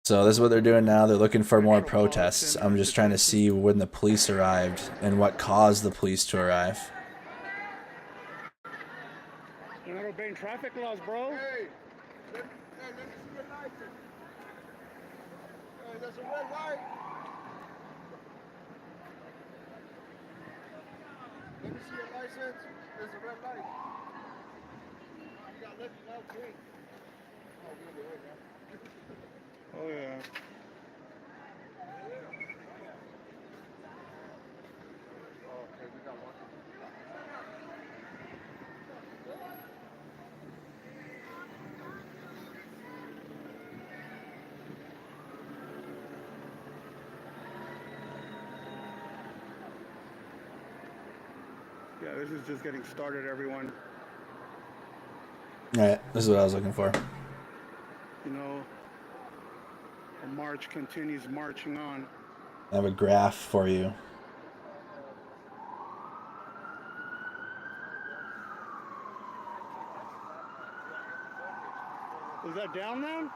So this is what they're doing now. They're looking for more protests. I'm just trying to see when the police arrived and what caused the police to arrive. You're not obeying traffic laws, bro. Hey, let me see your license. Hey, there's a red light. Let me see your license. There's a red light. You got left now, green. Oh, really? Wait, man. Oh, yeah. Oh, okay, we got one. Yeah, this is just getting started, everyone. Alright, this is what I was looking for. You know, the march continues marching on. I have a graph for you. Is that down now?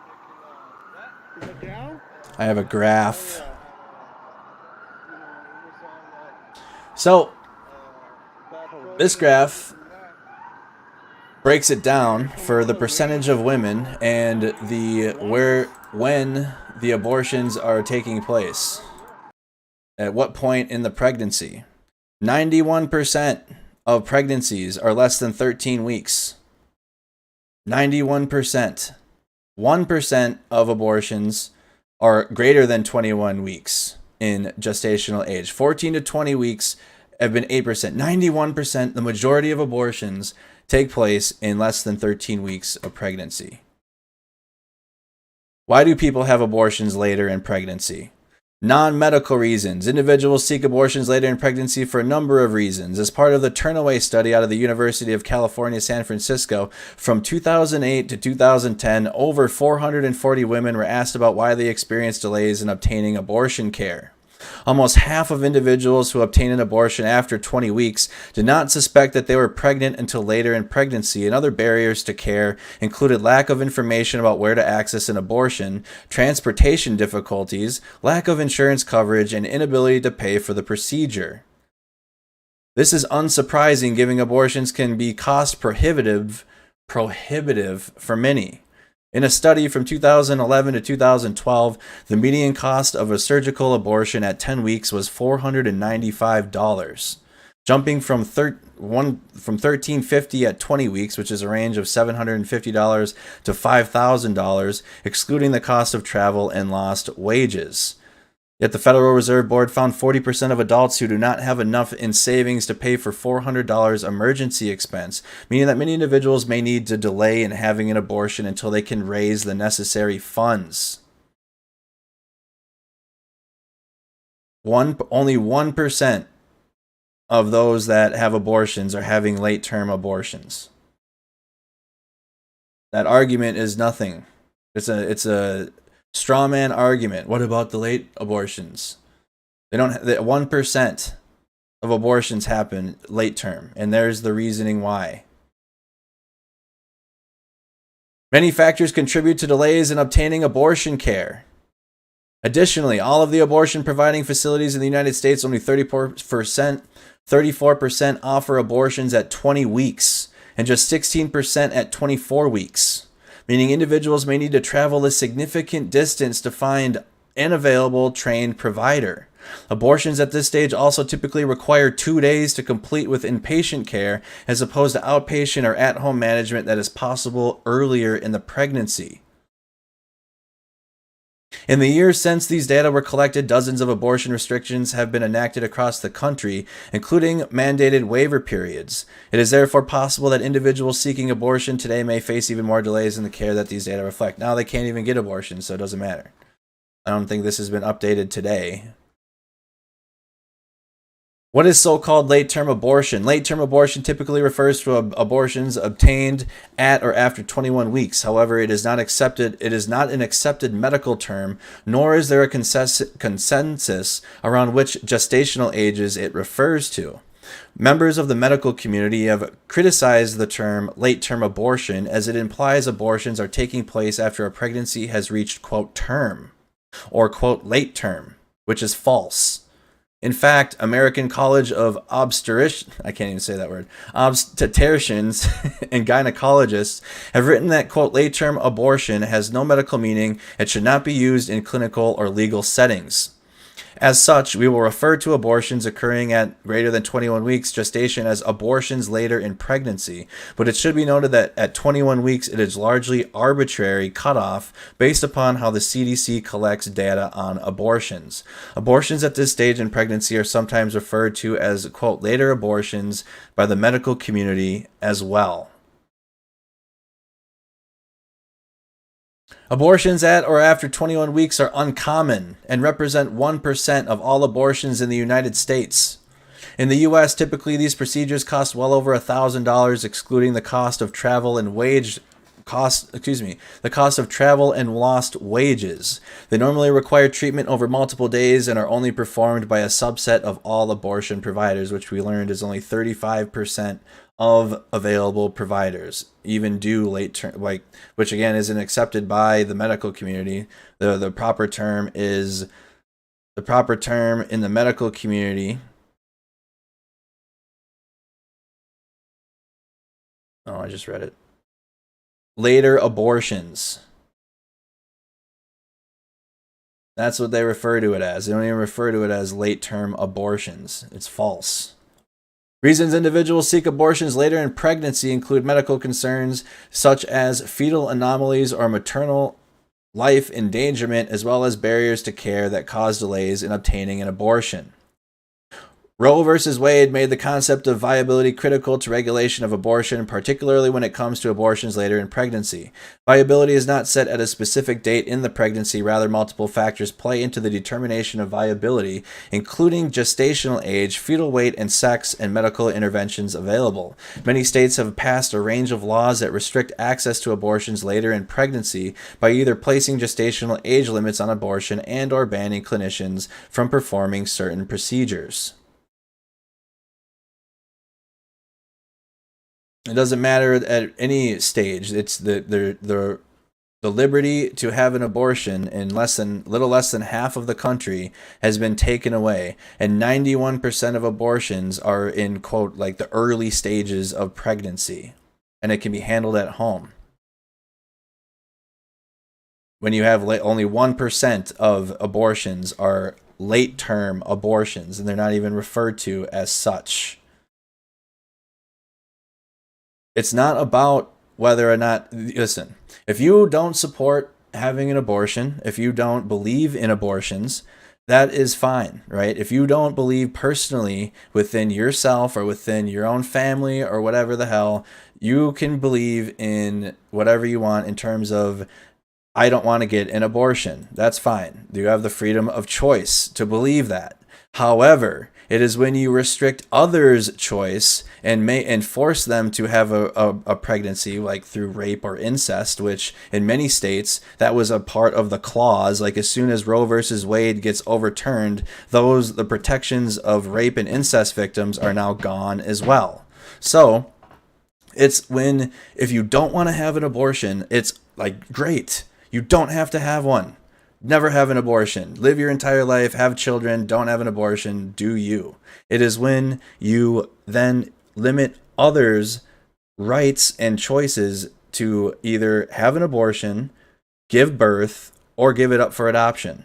Is it down? I have a graph. So, this graph breaks it down for the percentage of women and when the abortions are taking place. At what point in the pregnancy? 91% of pregnancies are less than 13 weeks. 91%. 1% of abortions are greater than 21 weeks in gestational age. 14 to 20 weeks have been 8%. 91%, the majority of abortions take place in less than 13 weeks of pregnancy. Why do people have abortions later in pregnancy? Non-medical reasons. Individuals seek abortions later in pregnancy for a number of reasons. As part of the Turnaway study out of the University of California, San Francisco, from 2008 to 2010, over 440 women were asked about why they experienced delays in obtaining abortion care. Almost half of individuals who obtained an abortion after 20 weeks did not suspect that they were pregnant until later in pregnancy, and other barriers to care included lack of information about where to access an abortion, transportation difficulties, lack of insurance coverage, and inability to pay for the procedure. This is unsurprising, given abortions can be cost prohibitive for many. In a study from 2011 to 2012, the median cost of a surgical abortion at 10 weeks was $495, jumping from $1,350 at 20 weeks, which is a range of $750 to $5,000, excluding the cost of travel and lost wages. Yet the Federal Reserve Board found 40% of adults who do not have enough in savings to pay for $400 emergency expense, meaning that many individuals may need to delay in having an abortion until they can raise the necessary funds. Only 1% of those that have abortions are having late-term abortions. That argument is nothing. It's a straw man argument. What about the late abortions? They don't. 1% of abortions happen late term, and there's the reasoning why. Many factors contribute to delays in obtaining abortion care. Additionally, all of the abortion providing facilities in the United States, only 34% offer abortions at 20 weeks, and just 16% at 24 weeks, meaning individuals may need to travel a significant distance to find an available trained provider. Abortions at this stage also typically require 2 days to complete with inpatient care, as opposed to outpatient or at-home management that is possible earlier in the pregnancy. In the years since these data were collected, dozens of abortion restrictions have been enacted across the country, including mandated waiver periods. It is therefore possible that individuals seeking abortion today may face even more delays in the care that these data reflect. Now they can't even get abortions, so it doesn't matter. I don't think this has been updated today. What is so-called late-term abortion? Late-term abortion typically refers to abortions obtained at or after 21 weeks. However, it is not an accepted medical term, nor is there a consensus around which gestational ages it refers to. Members of the medical community have criticized the term late-term abortion, as it implies abortions are taking place after a pregnancy has reached, quote, term, or, quote, late term, which is false. In fact, American College of Obstetricians and gynecologists have written that, quote, late-term abortion has no medical meaning and should not be used in clinical or legal settings. As such, we will refer to abortions occurring at greater than 21 weeks gestation as abortions later in pregnancy, but it should be noted that at 21 weeks it is largely arbitrary cutoff based upon how the CDC collects data on abortions. Abortions at this stage in pregnancy are sometimes referred to as, quote, later abortions by the medical community as well. Abortions at or after 21 weeks are uncommon and represent 1% of all abortions in the United States. In the U.S., typically these procedures cost well over $1,000, excluding the cost of travel and lost wages. They normally require treatment over multiple days and are only performed by a subset of all abortion providers, which we learned is only 35% of available providers even do late term, which again isn't accepted by the medical community. The proper term in the medical community. Oh, I just read it. Later abortions. That's what they refer to it as. They don't even refer to it as late-term abortions. It's false. Reasons individuals seek abortions later in pregnancy include medical concerns such as fetal anomalies or maternal life endangerment, as well as barriers to care that cause delays in obtaining an abortion. Roe v. Wade made the concept of viability critical to regulation of abortion, particularly when it comes to abortions later in pregnancy. Viability is not set at a specific date in the pregnancy, rather multiple factors play into the determination of viability, including gestational age, fetal weight, and sex, and medical interventions available. Many states have passed a range of laws that restrict access to abortions later in pregnancy by either placing gestational age limits on abortion and or banning clinicians from performing certain procedures. It doesn't matter at any stage. It's the liberty to have an abortion in little less than half of the country has been taken away, and 91% of abortions are in, quote, like the early stages of pregnancy, and it can be handled at home. When you have only 1% of abortions are late-term abortions, and they're not even referred to as such. It's not about whether or not, listen, if you don't support having an abortion, if you don't believe in abortions, that is fine, right? If you don't believe personally within yourself or within your own family or whatever the hell, you can believe in whatever you want in terms of, I don't want to get an abortion. That's fine. You have the freedom of choice to believe that. However, it is when you restrict others' choice and force them to have a pregnancy, like through rape or incest, which in many states that was a part of the clause. Like as soon as Roe versus Wade gets overturned, the protections of rape and incest victims are now gone as well. So it's when, if you don't want to have an abortion, it's like, great, you don't have to have one. Never have an abortion. Live your entire life, have children, don't have an abortion, do you. It is when you then limit others' rights and choices to either have an abortion, give birth, or give it up for adoption.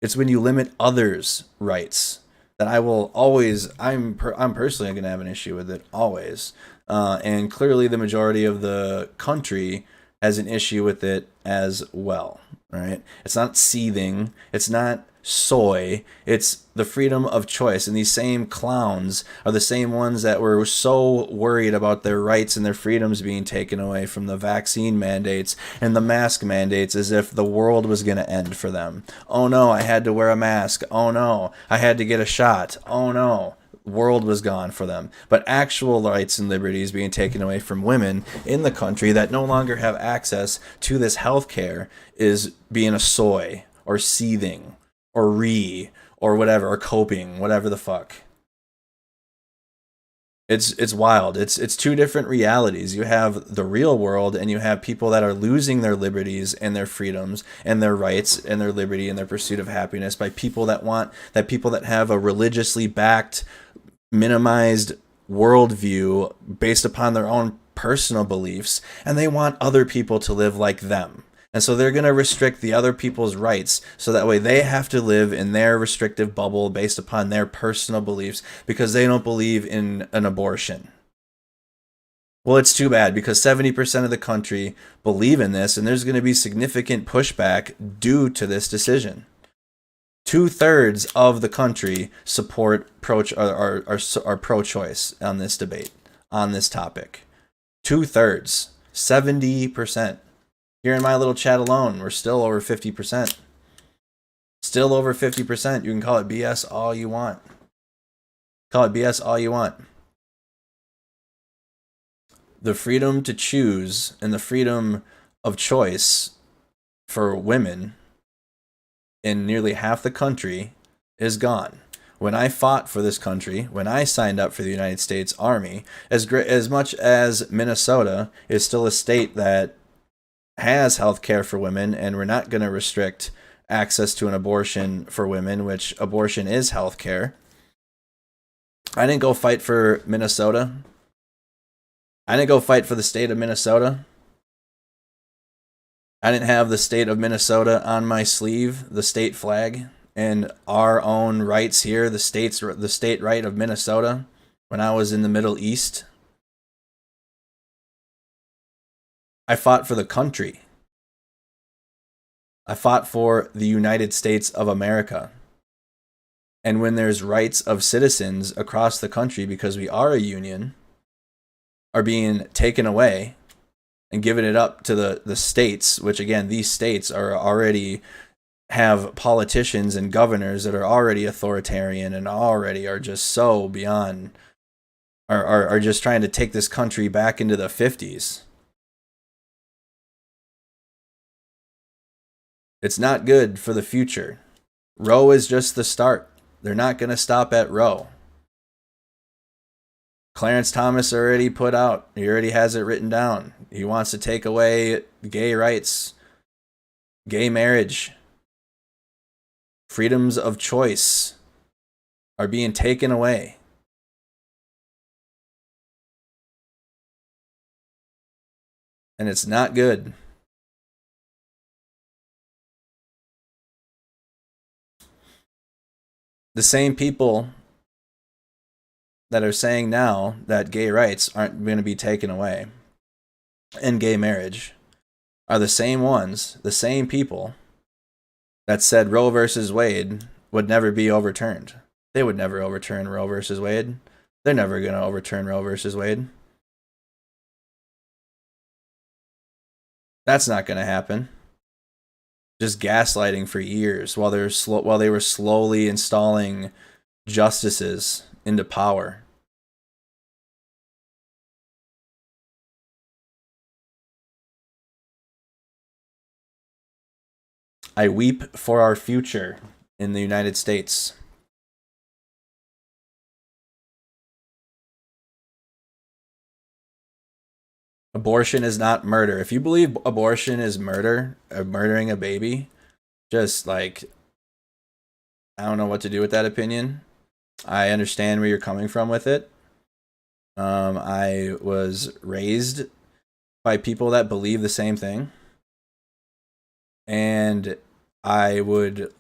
It's when you limit others' rights that I will always, I'm personally going to have an issue with it, always. And clearly the majority of the country has an issue with it as well, right? It's not seething. It's not soy. It's the freedom of choice. And these same clowns are the same ones that were so worried about their rights and their freedoms being taken away from the vaccine mandates and the mask mandates, as if the world was going to end for them. Oh no, I had to wear a mask. Oh no, I had to get a shot. Oh no. World was gone for them. But actual rights and liberties being taken away from women in the country that no longer have access to this health care is being a soy or seething or or whatever, or coping, whatever the fuck. It's wild. It's two different realities. You have the real world, and you have people that are losing their liberties and their freedoms and their rights and their liberty and their pursuit of happiness by people that have a religiously backed, minimized worldview based upon their own personal beliefs, and they want other people to live like them. And so they're going to restrict the other people's rights, so that way they have to live in their restrictive bubble based upon their personal beliefs because they don't believe in an abortion. Well, it's too bad, because 70% of the country believe in this, and there's going to be significant pushback due to this decision. 2/3 of the country support are pro-choice on this debate, on this topic. 2/3, 70%. Here in my little chat alone, we're still over 50%. Still over 50%. You can call it BS all you want. Call it BS all you want. The freedom to choose and the freedom of choice for women in nearly half the country is gone. When I fought for this country, when I signed up for the United States Army, as much as Minnesota is still a state that has health care for women, and we're not going to restrict access to an abortion for women, which abortion is health care. I didn't go fight for Minnesota. I didn't go fight for the state of Minnesota. I didn't have the state of Minnesota on my sleeve, the state flag, and our own rights here, the state right of Minnesota, when I was in the Middle East. I fought for the country. I fought for the United States of America. And when there's rights of citizens across the country, because we are a union, are being taken away and given it up to the states, which again, these states are already have politicians and governors that are already authoritarian and already are just so beyond, are just trying to take this country back into the 50s. It's not good for the future. Roe is just the start. They're not going to stop at Roe. Clarence Thomas already put out, he already has it written down. He wants to take away gay rights, gay marriage. Freedoms of choice are being taken away. And it's not good. The same people that are saying now that gay rights aren't going to be taken away and gay marriage are the same ones, the same people that said Roe versus Wade would never be overturned. They would never overturn Roe versus Wade. They're never going to overturn Roe versus Wade. That's not going to happen. Just gaslighting for years while they were slowly installing justices into power. I weep for our future in the United States. Abortion is not murder. If you believe abortion is murder, or murdering a baby, just like, I don't know what to do with that opinion. I understand where you're coming from with it. I was raised by people that believe the same thing. And I would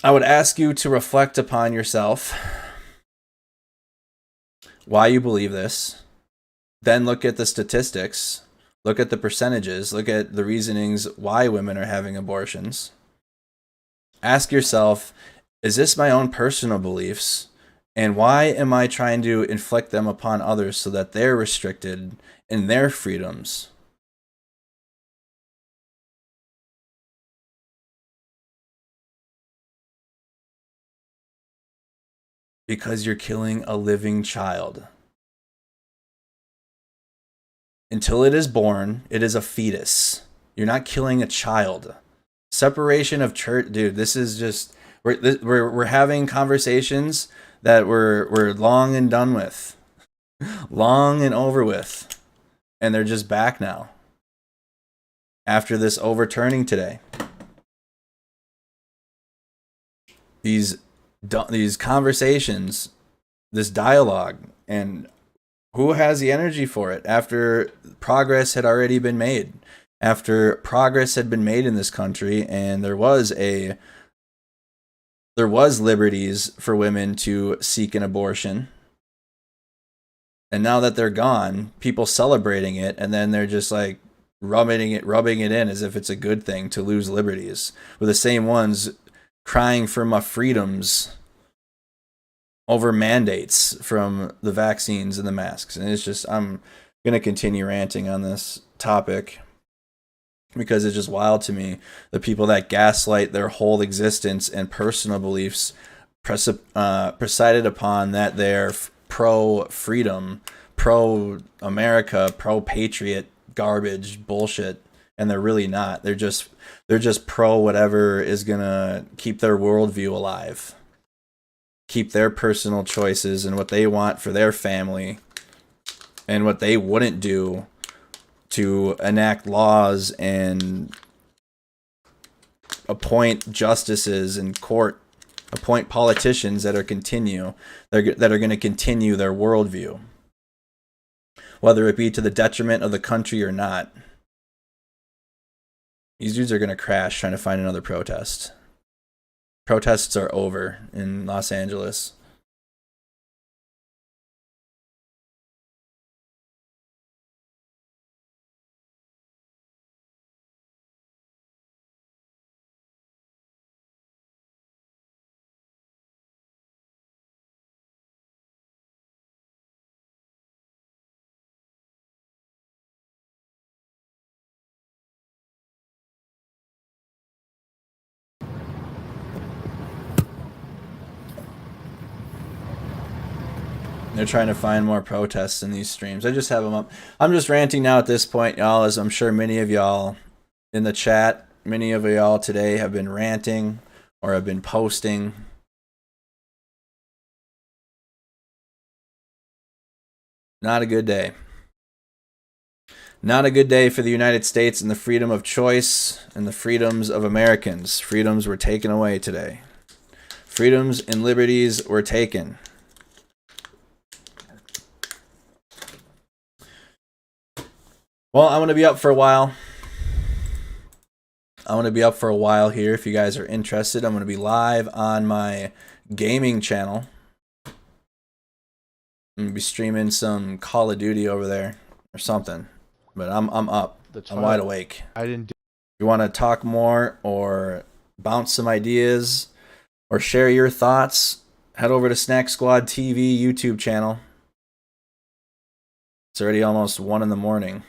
ask you to reflect upon yourself, why you believe this. Then look at the statistics, look at the percentages, look at the reasonings why women are having abortions. Ask yourself, is this my own personal beliefs? And why am I trying to inflict them upon others so that they're restricted in their freedoms? Because you're killing a living child. Until it is born, it is a fetus. You're not killing a child. Separation of church, dude. This is just we're having conversations that we're long and done with, long and over with, and they're just back now. After this overturning today, these conversations, this dialogue, and who has the energy for it after progress had already been made? After progress had been made in this country, and there was liberties for women to seek an abortion. And now that they're gone, people celebrating it, and then they're just like rubbing it in as if it's a good thing to lose liberties. We're the same ones crying for my freedoms over mandates from the vaccines and the masks. And it's just, I'm going to continue ranting on this topic because it's just wild to me, the people that gaslight their whole existence and personal beliefs presided upon that they're pro-freedom, pro-America, pro-patriot garbage bullshit, and they're really not. They're just pro whatever is going to keep their worldview alive, keep their personal choices and what they want for their family and what they wouldn't do to enact laws and appoint justices and court, appoint politicians that are going to continue their worldview, whether it be to the detriment of the country or not. These dudes are going to crash trying to find another protest. Protests are over in Los Angeles. They're trying to find more protests in these streams. I just have them up. I'm just ranting now at this point, y'all, as I'm sure many of y'all in the chat, many of y'all today have been ranting or have been posting. Not a good day. Not a good day for the United States and the freedom of choice and the freedoms of Americans. Freedoms were taken away today. Freedoms and liberties were taken. Well, I'm going to be up for a while. I'm going to be up for a while here if you guys are interested. I'm going to be live on my gaming channel. I'm going to be streaming some Call of Duty over there or something. But I'm up. I'm wide awake. I didn't do. If you want to talk more or bounce some ideas or share your thoughts, head over to Snack Squad TV YouTube channel. It's already almost 1 in the morning.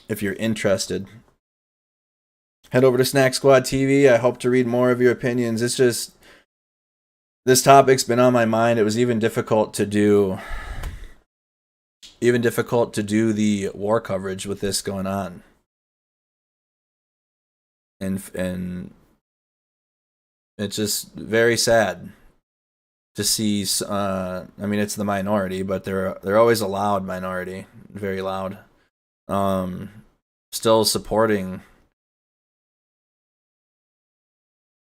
If you're interested. Head over to Snack Squad TV. I hope to read more of your opinions. It's just, this topic's been on my mind. It was even difficult to do the war coverage with this going on. And it's just very sad to see. I mean, it's the minority, but they're always a loud minority, very loud. Still supporting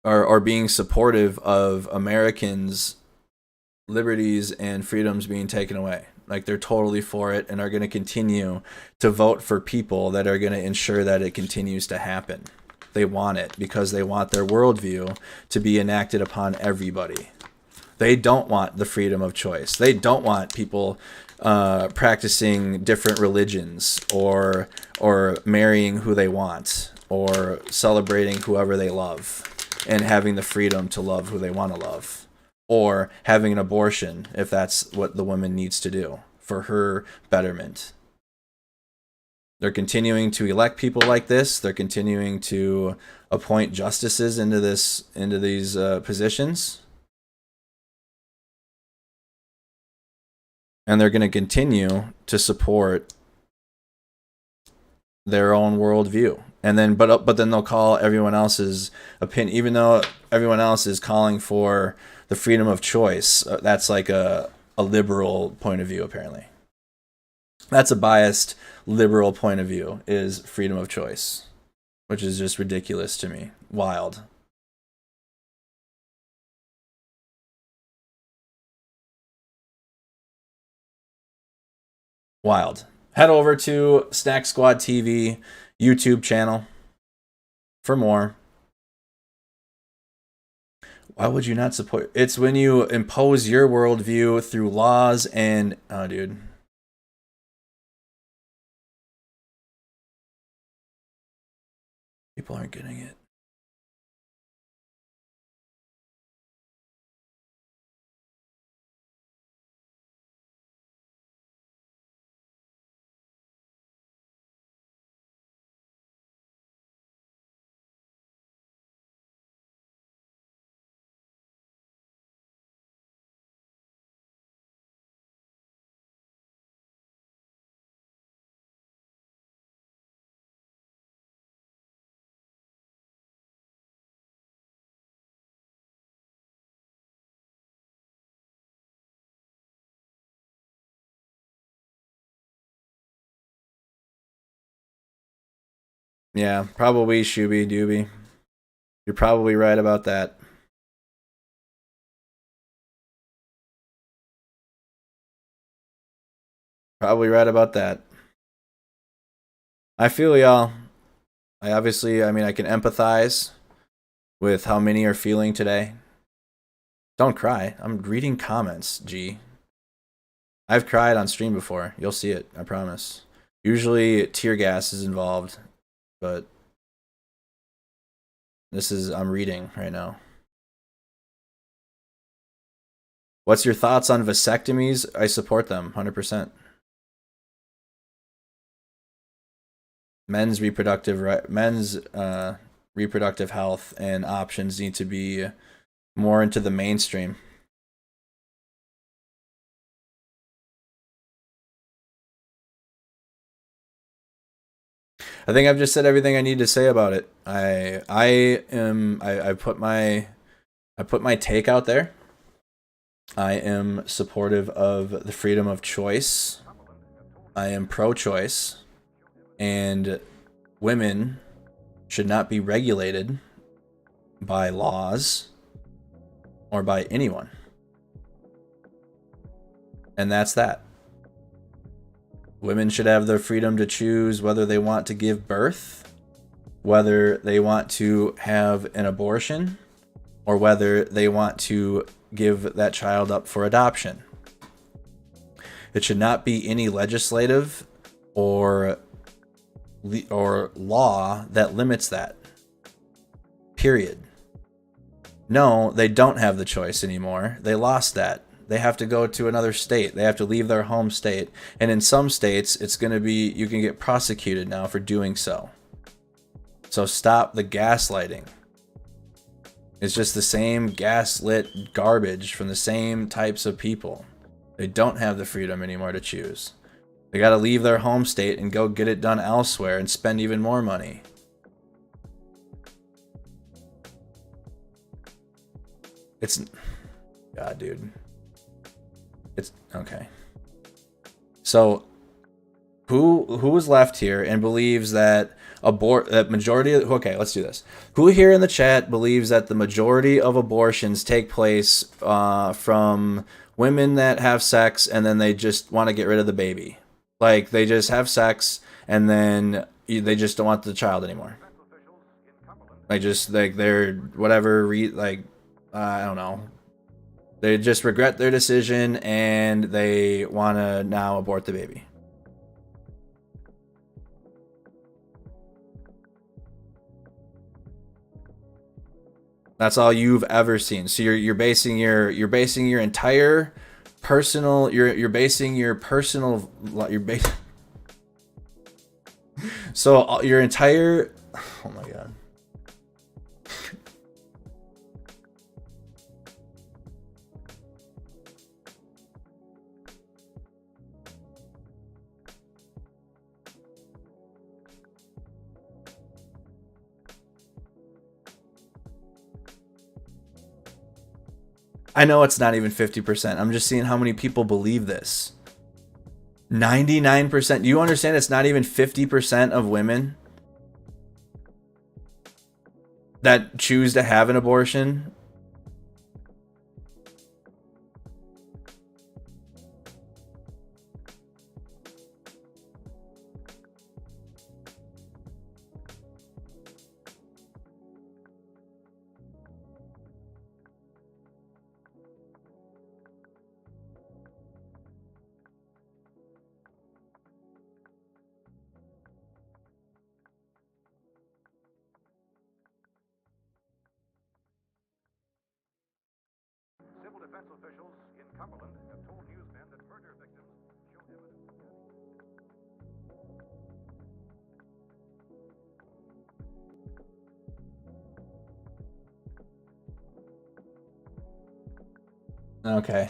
or being supportive of Americans' liberties and freedoms being taken away. Like, they're totally for it and are going to continue to vote for people that are going to ensure that it continues to happen. They want it because they want their worldview to be enacted upon everybody. They don't want the freedom of choice. They don't want people practicing different religions or marrying who they want or celebrating whoever they love and having the freedom to love who they want to love, or having an abortion if that's what the woman needs to do for her betterment. They're continuing to elect people like this. They're continuing to appoint justices into these positions. And they're going to continue to support their own worldview. And then, but then they'll call everyone else's opinion, even though everyone else is calling for the freedom of choice. That's like a liberal point of view, apparently. That's a biased liberal point of view, is freedom of choice, which is just ridiculous to me. Wild. Wild. Head over to Snack Squad TV YouTube channel for more. Why would you not support? It's when you impose your worldview through laws and... Oh, dude. People aren't getting it. Yeah, probably Shooby Dooby. You're probably right about that. Probably right about that. I feel y'all. I mean, I can empathize with how many are feeling today. Don't cry. I'm reading comments, G. I've cried on stream before. You'll see it, I promise. Usually tear gas is involved, but I'm reading right now. What's your thoughts on vasectomies? I support them 100%. Men's reproductive health and options need to be more into the mainstream. I think I've just said everything I need to say about it. I put my take out there. I am supportive of the freedom of choice. I am pro-choice. And women should not be regulated by laws or by anyone. And that's that. Women should have the freedom to choose whether they want to give birth, whether they want to have an abortion, or whether they want to give that child up for adoption. It should not be any legislative or law that limits that. Period. No, they don't have the choice anymore. They lost that. They have to go to another state. They have to leave their home state. And in some states, it's going to be, you can get prosecuted now for doing so. So stop the gaslighting. It's just the same gaslit garbage from the same types of people. They don't have the freedom anymore to choose. They got to leave their home state and go get it done elsewhere and spend even more money. It's... God, dude. It's... Okay. So, who is left here and believes that that majority of... Okay, let's do this. Who here in the chat believes that the majority of abortions take place from women that have sex and then they just want to get rid of the baby? Like, they just have sex and then they just don't want the child anymore. Like, just, like, they're, whatever, I don't know. They just regret their decision and they want to now abort the baby. That's all you've ever seen. So you're basing your entire personal so your entire, oh my god. I know it's not even 50%. I'm just seeing how many people believe this. 99%. Do you understand it's not even 50% of women that choose to have an abortion? Civil defense officials in Cumberland have told newsmen that murder victims show evidence. Okay.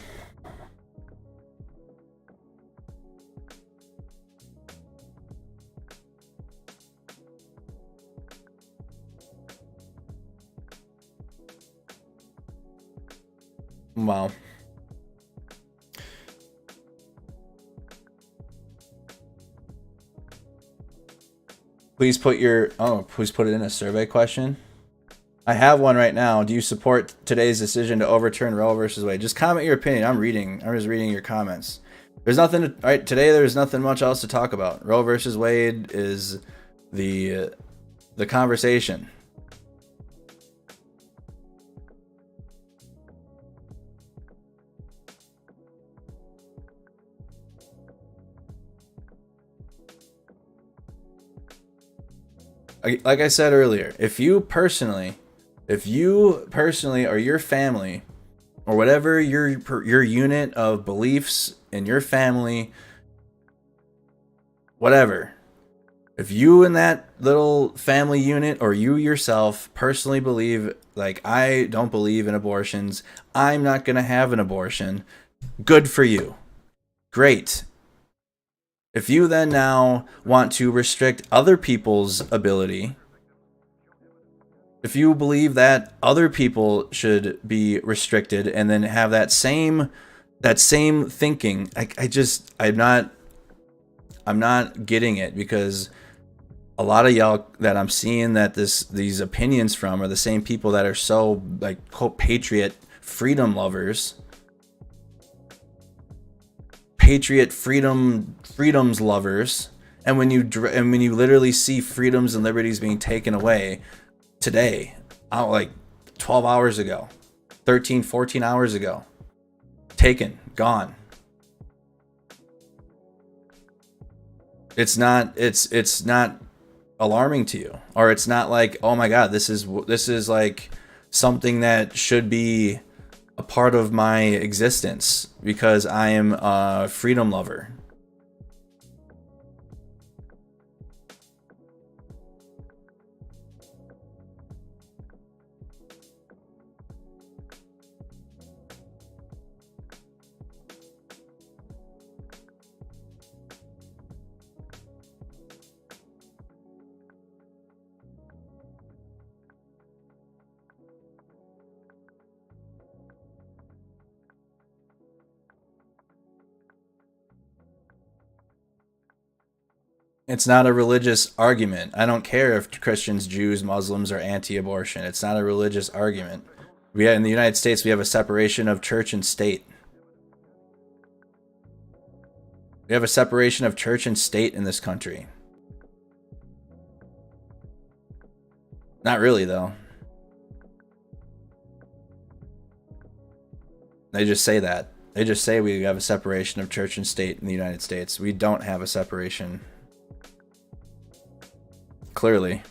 Wow. Please put it in a survey question. I have one right now. Do you support today's decision to overturn Roe versus Wade? Just comment your opinion. I'm just reading your comments. There's nothing today there's nothing much else to talk about. Roe versus Wade is the conversation. Like I said earlier, if you personally or your family or whatever your unit of beliefs in your family, whatever, if you in that little family unit or you yourself personally believe, like, I don't believe in abortions, I'm not going to have an abortion, good for you. Great. If you then now want to restrict other people's ability, if you believe that other people should be restricted and then have that same thinking, I'm not getting it, because a lot of y'all that I'm seeing that these opinions from are the same people that are so, like, quote, patriot freedom lovers. Patriot freedoms lovers, and when you literally see freedoms and liberties being taken away today, like 12 hours ago, 13, 14 hours ago, taken, gone. It's not alarming to you, or it's not like, oh my god, this is like something that should be a part of my existence because I am a freedom lover. It's not a religious argument. I don't care if Christians, Jews, Muslims are anti-abortion. It's not a religious argument. In the United States, we have a separation of church and state. We have a separation of church and state in this country. Not really, though. They just say that. They just say we have a separation of church and state in the United States. We don't have a separation. Clearly.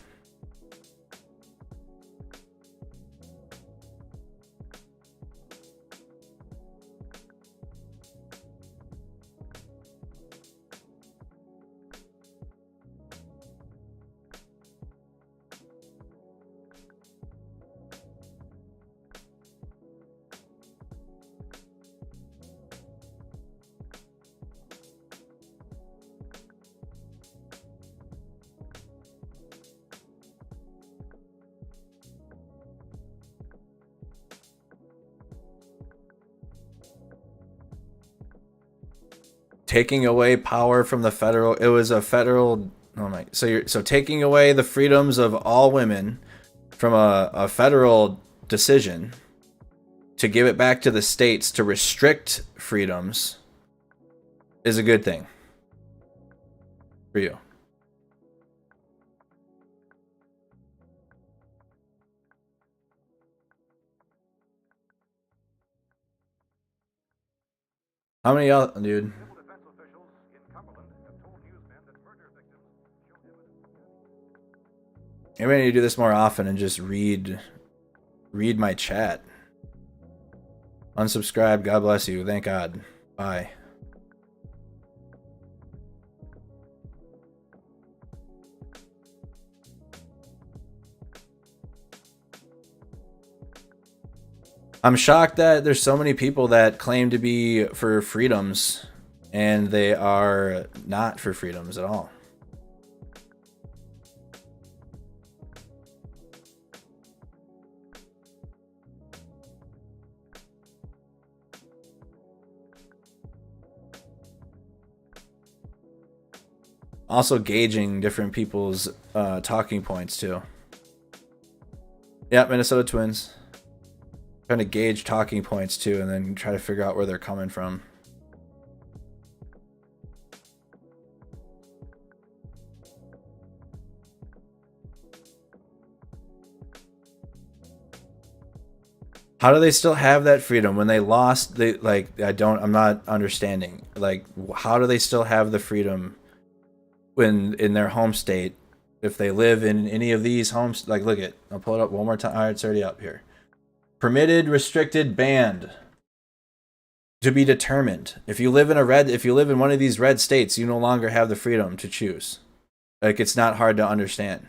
Taking away power from the federal, it was a federal, oh my, so taking away the freedoms of all women from a federal decision to give it back to the states to restrict freedoms is a good thing for you. How many other, dude? Maybe I need to do this more often and just read my chat. Unsubscribe. God bless you. Thank God. Bye. I'm shocked that there's so many people that claim to be for freedoms and they are not for freedoms at all. Also gauging different people's talking points too. Yeah, Minnesota Twins. Trying to gauge talking points too, and then try to figure out where they're coming from. How do they still have that freedom when they lost? I'm not understanding. Like, how do they still have the freedom when in their home state, if they live in any of these homes? Like, look at, I'll pull it up one more time. All right, it's already up here. Permitted, restricted, banned. To be determined. If you live in one of these red states, you no longer have the freedom to choose. Like, it's not hard to understand.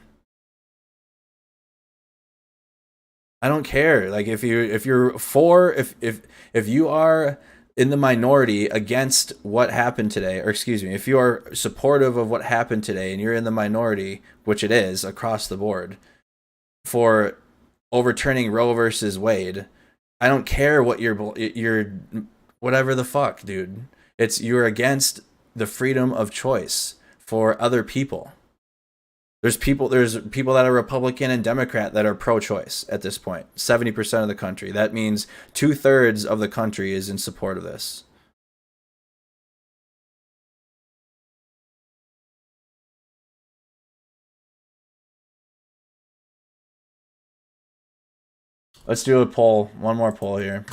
I don't care. Like, if you are in the minority against what happened today, or excuse me, if you are supportive of what happened today and you're in the minority, which it is across the board, for overturning Roe versus Wade, I don't care what you're whatever the fuck, dude. You're against the freedom of choice for other people. There's people that are Republican and Democrat that are pro-choice at this point. 70% of the country. That means 2/3 of the country is in support of this. Let's do a poll. One more poll here.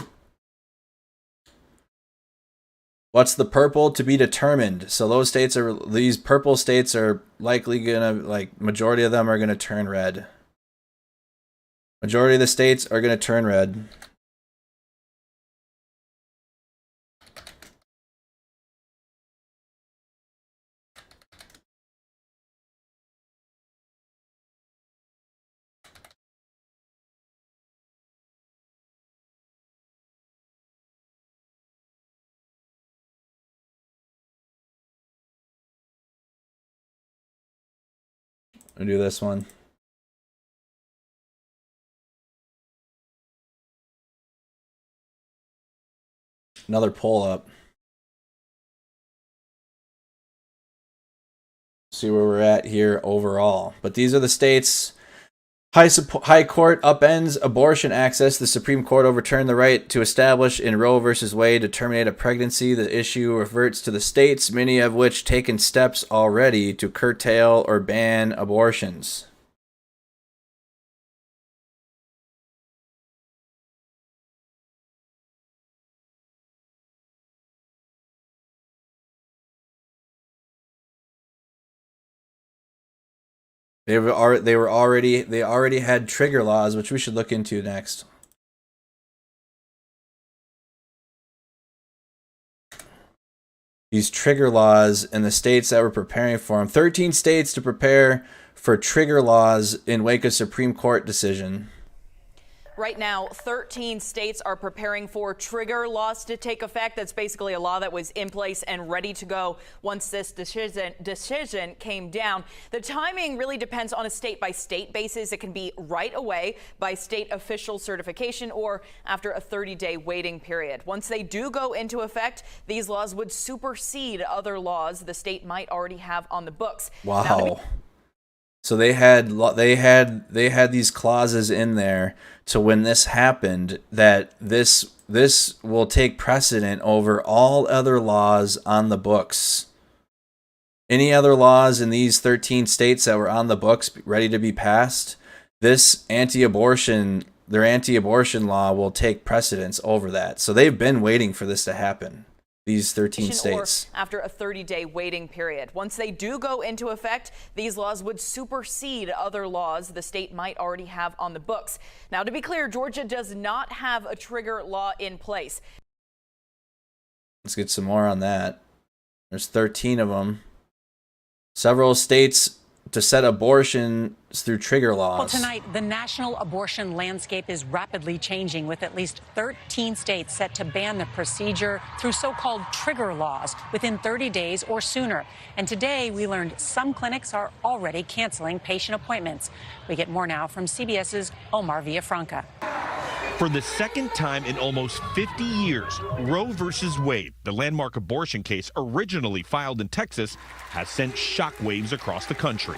What's the purple to be determined? So these purple states are likely gonna, like, majority of them are gonna turn red. Majority of the states are gonna turn red. I'll do this one. Another poll up. See where we're at here overall. But these are the states. High Court upends abortion access. The Supreme Court overturned the right to establish in Roe v. Wade to terminate a pregnancy. The issue reverts to the states, many of which taken steps already to curtail or ban abortions. They already had trigger laws, which we should look into next. These trigger laws in the states that were preparing for them. 13 states to prepare for trigger laws in wake of Supreme Court decision. Right now, 13 states are preparing for trigger laws to take effect. That's basically a law that was in place and ready to go once this decision came down. The timing really depends on a state-by-state basis. It can be right away by state official certification or after a 30-day waiting period. Once they do go into effect, these laws would supersede other laws the state might already have on the books. Wow. So they had these clauses in there to when this happened that this will take precedent over all other laws on the books. Any other laws in these 13 states that were on the books ready to be passed, this anti-abortion law will take precedence over that. So they've been waiting for this to happen. These 13 states. Or after a 30-day waiting period. Once they do go into effect, these laws would supersede other laws the state might already have on the books. Now, to be clear, Georgia does not have a trigger law in place. Let's get some more on that. There's 13 of them. Several states to set abortion through trigger laws. Well, tonight, the national abortion landscape is rapidly changing, with at least 13 states set to ban the procedure through so-called trigger laws within 30 days or sooner. And today, we learned some clinics are already canceling patient appointments. We get more now from CBS's Omar Villafranca. For the second time in almost 50 years, Roe v. Wade, the landmark abortion case originally filed in Texas, has sent shockwaves across the country.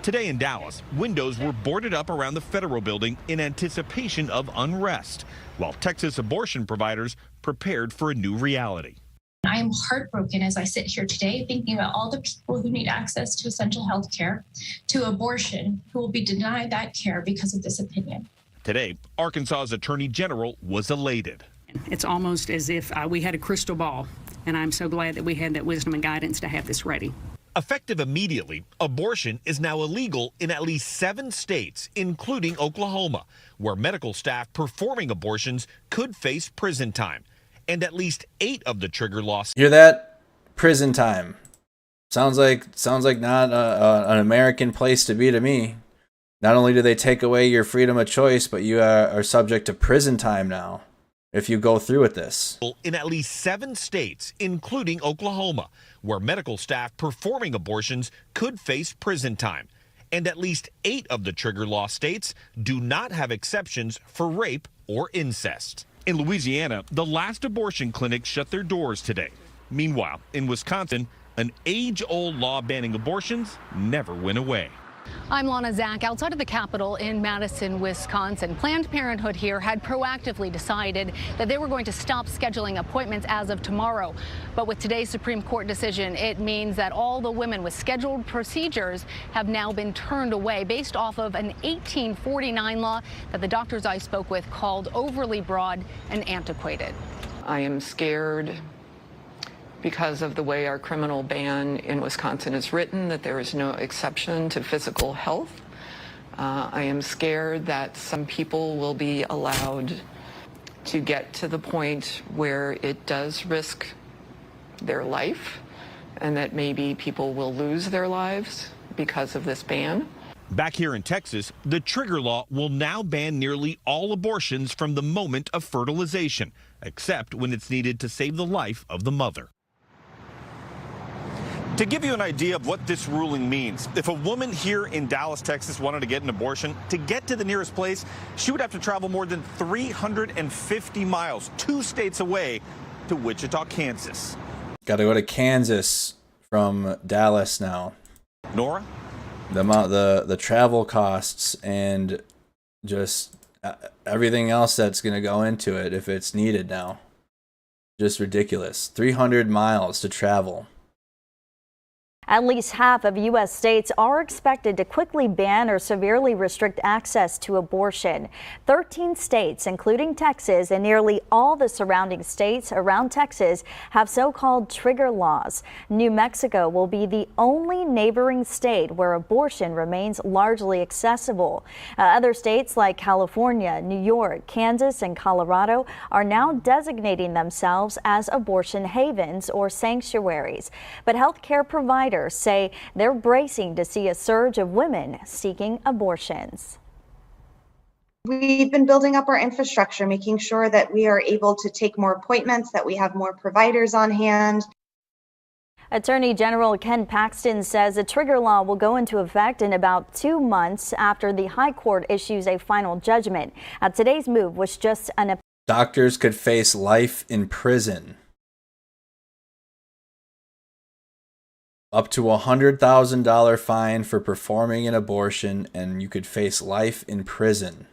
Today in Dallas, windows were boarded up around the federal building in anticipation of unrest, while Texas abortion providers prepared for a new reality. I am heartbroken as I sit here today thinking about all the people who need access to essential health care, to abortion, who will be denied that care because of this opinion. Today, Arkansas's Attorney General was elated. It's almost as if we had a crystal ball, and I'm so glad that we had that wisdom and guidance to have this ready. Effective immediately, abortion is now illegal in at least 7 states, including Oklahoma, where medical staff performing abortions could face prison time. And at least 8 of the trigger laws. Hear that? Prison time. Sounds like not an American place to be to me. Not only do they take away your freedom of choice, but you are subject to prison time now if you go through with this. In at least 7 states, including Oklahoma, where medical staff performing abortions could face prison time. And at least 8 of the trigger law states do not have exceptions for rape or incest. In Louisiana, the last abortion clinics shut their doors today. Meanwhile, in Wisconsin, an age-old law banning abortions never went away. I'm Lana Zach, outside of the Capitol in Madison, Wisconsin. Planned Parenthood here had proactively decided that they were going to stop scheduling appointments as of tomorrow. But with today's Supreme Court decision, it means that all the women with scheduled procedures have now been turned away based off of an 1849 law that the doctors I spoke with called overly broad and antiquated. I am scared because of the way our criminal ban in Wisconsin is written, that there is no exception to physical health. I am scared that some people will be allowed to get to the point where it does risk their life, and that maybe people will lose their lives because of this ban. Back here in Texas, the trigger law will now ban nearly all abortions from the moment of fertilization, except when it's needed to save the life of the mother. To give you an idea of what this ruling means, if a woman here in Dallas, Texas wanted to get an abortion, to get to the nearest place, she would have to travel more than 350 miles, 2 states away, to Wichita, Kansas. Got to go to Kansas from Dallas now. Nora? The travel costs and just everything else that's going to go into it if it's needed now. Just ridiculous. 300 miles to travel. At least half of U.S. states are expected to quickly ban or severely restrict access to abortion. 13 states, including Texas and nearly all the surrounding states around Texas, have so-called trigger laws. New Mexico will be the only neighboring state where abortion remains largely accessible. Other states like California, New York, Kansas, and Colorado are now designating themselves as abortion havens or sanctuaries. But healthcare providers say they're bracing to see a surge of women seeking abortions. We've been building up our infrastructure, making sure that we are able to take more appointments, that we have more providers on hand. Attorney General Ken Paxton says a trigger law will go into effect in about 2 months after the High Court issues a final judgment. Today's move was just an... Doctors could face life in prison. Up to $100,000 fine for performing an abortion, and you could face life in prison.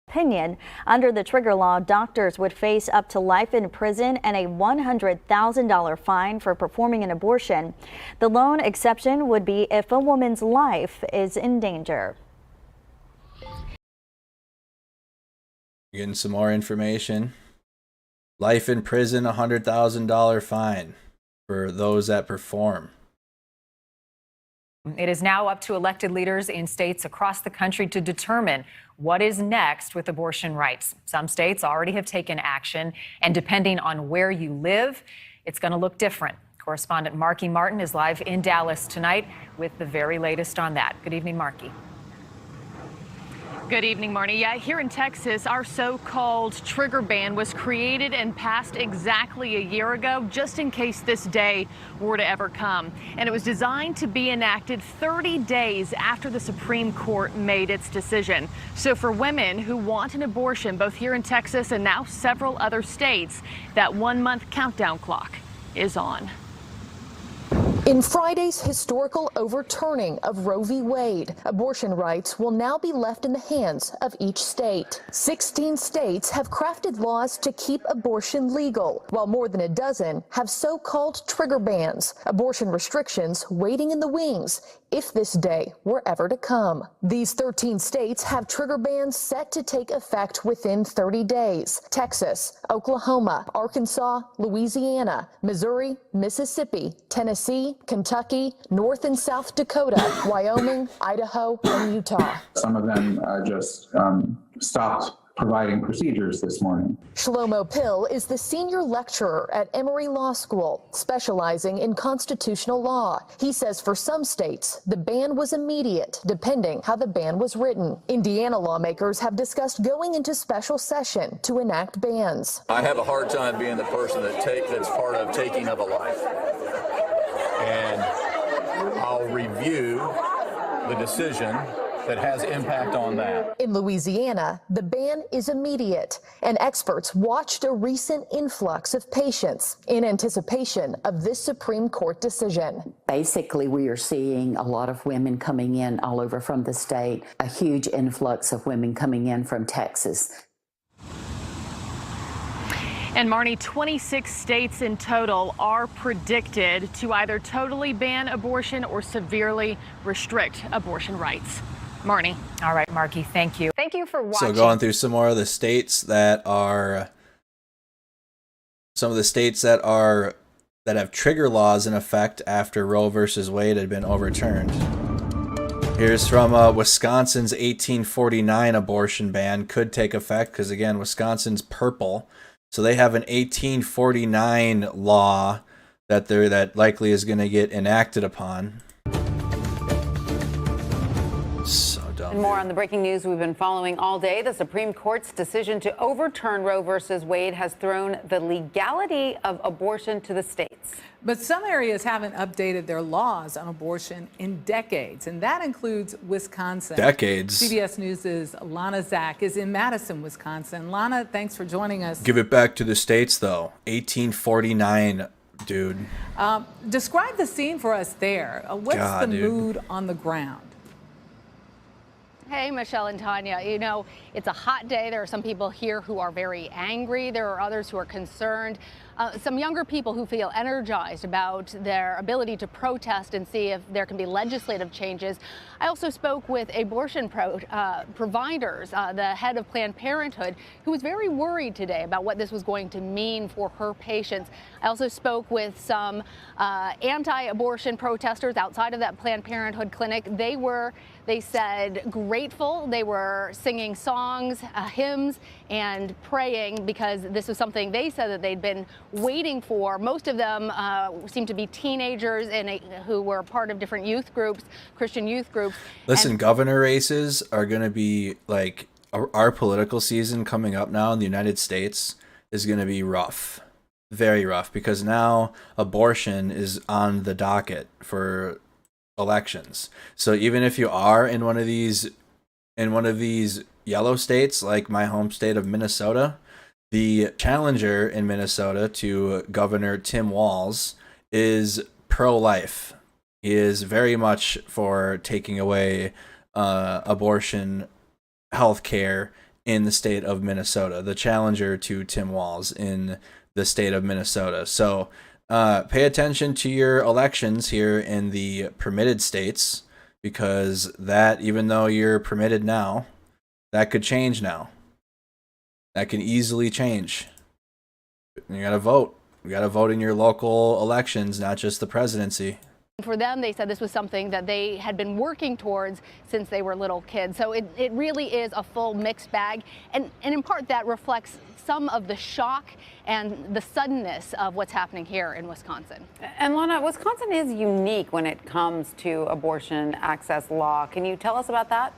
Opinion. Under the trigger law, doctors would face up to life in prison and a $100,000 fine for performing an abortion. The lone exception would be if a woman's life is in danger. Getting some more information. Life in prison, $100,000 fine for those that perform. It is now up to elected leaders in states across the country to determine what is next with abortion rights. Some states already have taken action, and depending on where you live, it's going to look different. Correspondent Marky Martin is live in Dallas tonight with the very latest on that. Good evening, Marky. Good evening, Marnie. Yeah, here in Texas, our so-called trigger ban was created and passed exactly a year ago, just in case this day were to ever come. And it was designed to be enacted 30 days after the Supreme Court made its decision. So for women who want an abortion, both here in Texas and now several other states, that 1-month countdown clock is on. In Friday's historical overturning of Roe v. Wade, abortion rights will now be left in the hands of each state. 16 states have crafted laws to keep abortion legal, while more than a dozen have so-called trigger bans, abortion restrictions waiting in the wings if this day were ever to come. These 13 states have trigger bans set to take effect within 30 days. Texas, Oklahoma, Arkansas, Louisiana, Missouri, Mississippi, Tennessee, Kentucky, North and South Dakota, Wyoming, Idaho, and Utah. Some of them just stopped providing procedures this morning. Shlomo Pill is the senior lecturer at Emory Law School, specializing in constitutional law. He says for some states, the ban was immediate, depending how the ban was written. Indiana lawmakers have discussed going into special session to enact bans. I have a hard time being the person that's part of taking of a life. And I'll review the decision that has impact on that. In Louisiana, the ban is immediate, and experts watched a recent influx of patients in anticipation of this Supreme Court decision. Basically, we are seeing a lot of women coming in all over from the state, a huge influx of women coming in from Texas. And Marnie, 26 states in total are predicted to either totally ban abortion or severely restrict abortion rights. Marnie. All right, Marky, thank you. Thank you for watching. So going through some more of the states that are, some of the states that have trigger laws in effect after Roe versus Wade had been overturned. Here's from Wisconsin's 1849 abortion ban could take effect because, again, Wisconsin's purple. So they have an 1849 law that likely is going to get enacted upon. So dumb. And more on the breaking news we've been following all day. The Supreme Court's decision to overturn Roe versus Wade has thrown the legality of abortion to the states. But some areas haven't updated their laws on abortion in decades, and that includes Wisconsin. Decades. CBS News' Lana Zach is in Madison, Wisconsin. Lana, thanks for joining us. Give it back to the states, though. 1849 Dude. Describe the scene for us there. What's God, the dude. mood on the ground? Hey, Michelle and Tanya. You know, it's a hot day. There are some people here who are very angry. There are others who are concerned. Some younger people who feel energized about their ability to protest and see if there can be legislative changes. I also spoke with abortion providers, the head of Planned Parenthood, who was very worried today about what this was going to mean for her patients. I also spoke with some anti-abortion protesters outside of that Planned Parenthood clinic. They said, grateful. They were singing songs, hymns, and praying because this was something they said that they'd been waiting for. Most of them seemed to be teenagers who were part of different youth groups, Christian youth groups. Listen, governor races are going to be like our political season coming up now in the United States is going to be rough, very rough, because now abortion is on the docket for elections. So even if you are in one of these yellow states, like my home state of Minnesota, the challenger in Minnesota to Governor Tim Walz is pro-life. He is very much for taking away abortion health care in the state of Minnesota, the challenger to Tim Walz in the state of Minnesota. So pay attention to your elections here in the permitted states, because that, even though you're permitted now, that could change now. That can easily change. You gotta vote. You gotta vote in your local elections, not just the presidency. For them, they said this was something that they had been working towards since they were little kids. So it really is a full mixed bag. And in part, that reflects some of the shock and the suddenness of what's happening here in Wisconsin. And Lana, Wisconsin is unique when it comes to abortion access law. Can you tell us about that?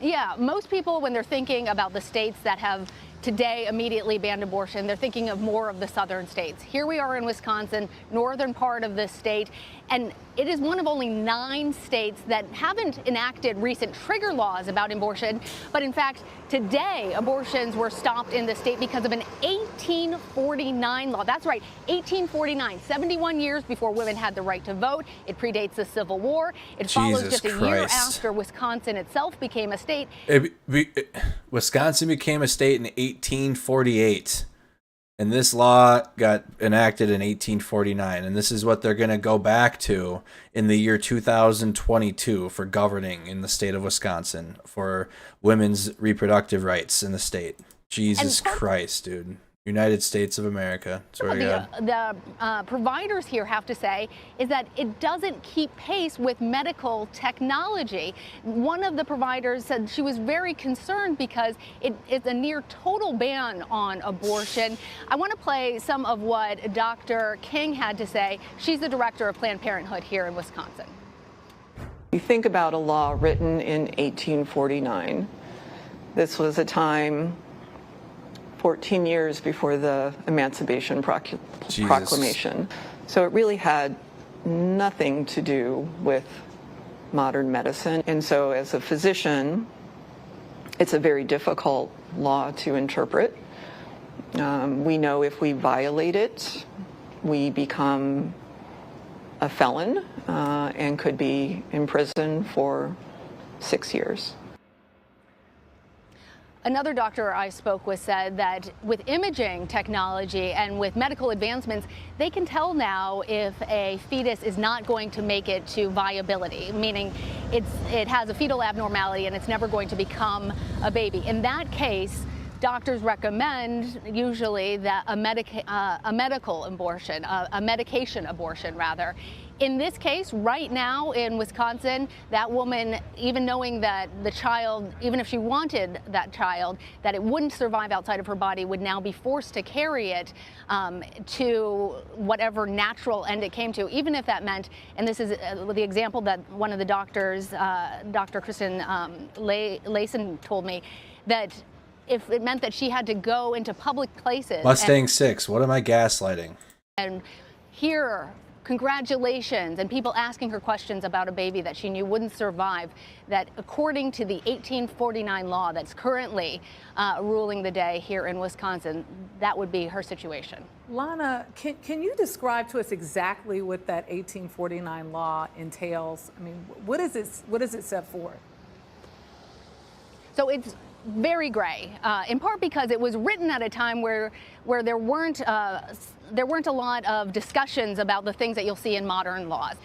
Yeah, most people, when they're thinking about the states that have today immediately banned abortion, they're thinking of more of the southern states. Here we are in Wisconsin, northern part of the state, and it is one of only 9 states that haven't enacted recent trigger laws about abortion. But in fact, today, abortions were stopped in the state because of an 1849 law. That's right, 1849, 71 years before women had the right to vote. It predates the Civil War. It follows just a year after Wisconsin itself became a state. Wisconsin became a state in 1848. And this law got enacted in 1849. And this is what they're going to go back to in the year 2022 for governing in the state of Wisconsin for women's reproductive rights in the state. Jesus Christ, dude. United States of America. The providers here have to say is that it doesn't keep pace with medical technology. One of the providers said she was very concerned because it's a near total ban on abortion. I want to play some of what Dr. King had to say. She's the director of Planned Parenthood here in Wisconsin. You think about a law written in 1849. This was a time 14 years before the Emancipation Proclamation. So it really had nothing to do with modern medicine. And so as a physician, it's a very difficult law to interpret. We know if we violate it, we become a felon and could be in prison for 6 years. Another doctor I spoke with said that with imaging technology and with medical advancements, they can tell now if a fetus is not going to make it to viability, meaning it has a fetal abnormality and it's never going to become a baby. In that case, doctors recommend usually that a medical abortion, a medication abortion rather. In this case, right now in Wisconsin, that woman, even knowing that the child, even if she wanted that child, that it wouldn't survive outside of her body, would now be forced to carry it to whatever natural end it came to, even if that meant, and this is the example that one of the doctors, Dr. Kristen Layson told me, that if it meant that she had to go into public places. Mustang 6, what am I gaslighting? And hear congratulations, and people asking her questions about a baby that she knew wouldn't survive, that according to the 1849 law that's currently ruling the day here in Wisconsin, that would be her situation. Lana, can you describe to us exactly what that 1849 law entails? I mean, what does it set forth? So it's very gray, in part because it was written at a time where there weren't a lot of discussions about the things that you'll see in modern laws.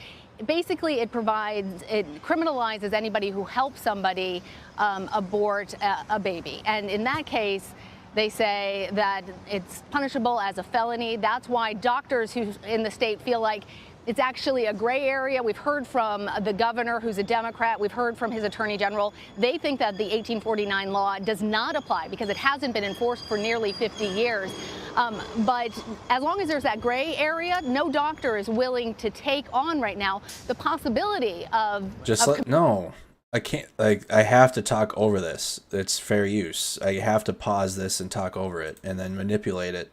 Basically, it criminalizes anybody who helps somebody abort a baby, and in that case, they say that it's punishable as a felony. That's why doctors who in the state feel like it's actually a gray area. We've heard from the governor, who's a Democrat. We've heard from his attorney general. They think that the 1849 law does not apply because it hasn't been enforced for nearly 50 years. But as long as there's that gray area, no doctor is willing to take on right now the possibility of no. I can't, I have to talk over this. It's fair use. I have to pause this and talk over it and then manipulate it.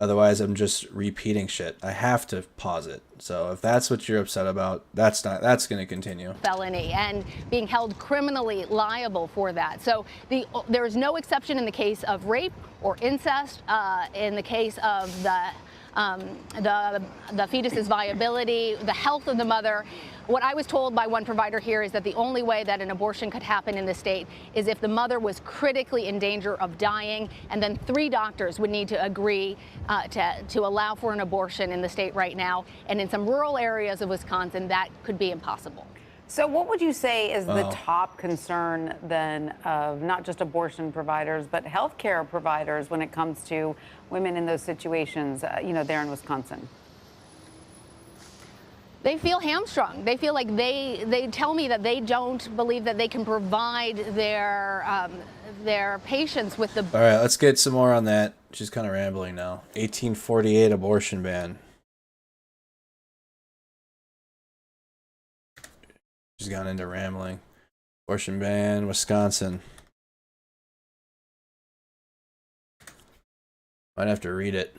Otherwise, I'm just repeating shit. I have to pause it. So if that's what you're upset about, that's going to continue. Felony and being held criminally liable for that. So there is no exception in the case of rape or incest, in the case of the fetus's viability, the health of the mother. What I was told by one provider here is that the only way that an abortion could happen in the state is if the mother was critically in danger of dying, and then 3 doctors would need to agree to allow for an abortion in the state right now. And in some rural areas of Wisconsin, that could be impossible. So what would you say is the top concern then of not just abortion providers, but healthcare providers when it comes to women in those situations, there in Wisconsin? They feel hamstrung. They feel like they tell me that they don't believe that they can provide their patients with the. All right, let's get some more on that. She's kind of rambling now. 1848 abortion ban. She's gone into rambling. Abortion ban, Wisconsin. Might have to read it.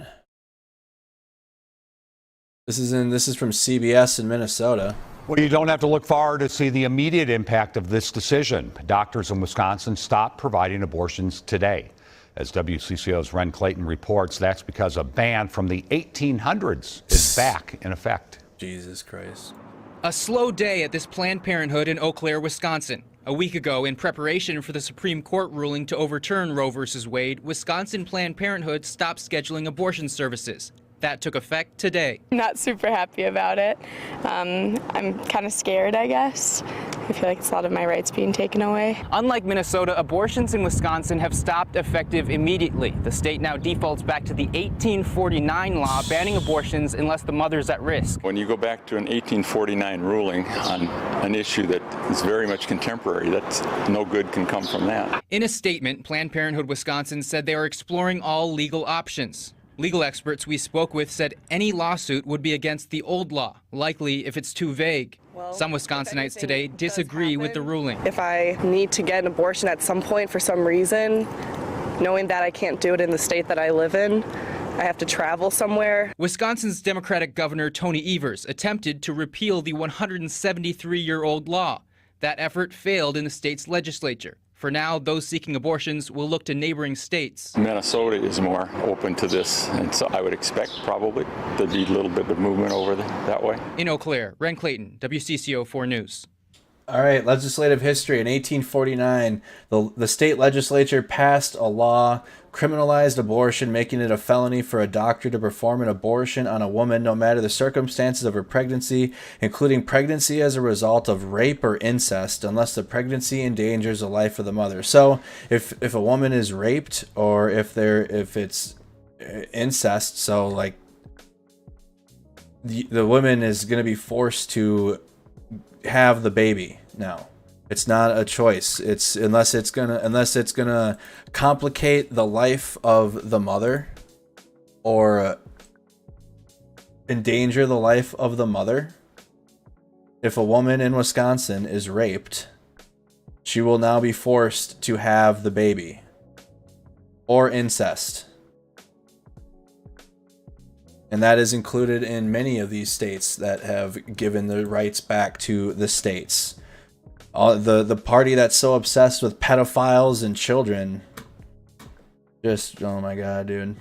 This is from CBS in Minnesota. Well, you don't have to look far to see the immediate impact of this decision. Doctors in Wisconsin stopped providing abortions today. As WCCO's Ren Clayton reports, that's because a ban from the 1800s is back in effect. Jesus Christ. A slow day at this Planned Parenthood in Eau Claire, Wisconsin. A week ago, in preparation for the Supreme Court ruling to overturn Roe v. Wade, Wisconsin Planned Parenthood stopped scheduling abortion services. That took effect today. Not super happy about it. I'm kind of scared, I guess. I feel like it's a lot of my rights being taken away. Unlike Minnesota, abortions in Wisconsin have stopped effective immediately. The state now defaults back to the 1849 law banning abortions unless the mother's at risk. When you go back to an 1849 ruling on an issue that is very much contemporary, that's no good can come from that. In a statement, Planned Parenthood Wisconsin said they are exploring all legal options. Legal experts we spoke with said any lawsuit would be against the old law, likely if it's too vague. Some Wisconsinites today disagree with the ruling. If I need to get an abortion at some point for some reason, knowing that I can't do it in the state that I live in, I have to travel somewhere. Wisconsin's Democratic Governor Tony Evers attempted to repeal the 173-year-old law. That effort failed in the state's legislature. For now, those seeking abortions will look to neighboring states. Minnesota is more open to this, and so I would expect probably there'd be a little bit of movement over that way. In Eau Claire, Ren Clayton, WCCO 4 News. All right, legislative history. In 1849, the state legislature passed a law, criminalized abortion, making it a felony for a doctor to perform an abortion on a woman no matter the circumstances of her pregnancy, including pregnancy as a result of rape or incest, unless the pregnancy endangers the life of the mother. So if a woman is raped, or if it's incest, so like the woman is going to be forced to have the baby now. It's not a choice. It's unless it's gonna complicate the life of the mother or endanger the life of the mother. If a woman in Wisconsin is raped, she will now be forced to have the baby. Or incest. And that is included in many of these states that have given the rights back to the states. The party that's so obsessed with pedophiles and children, just, oh my god, dude.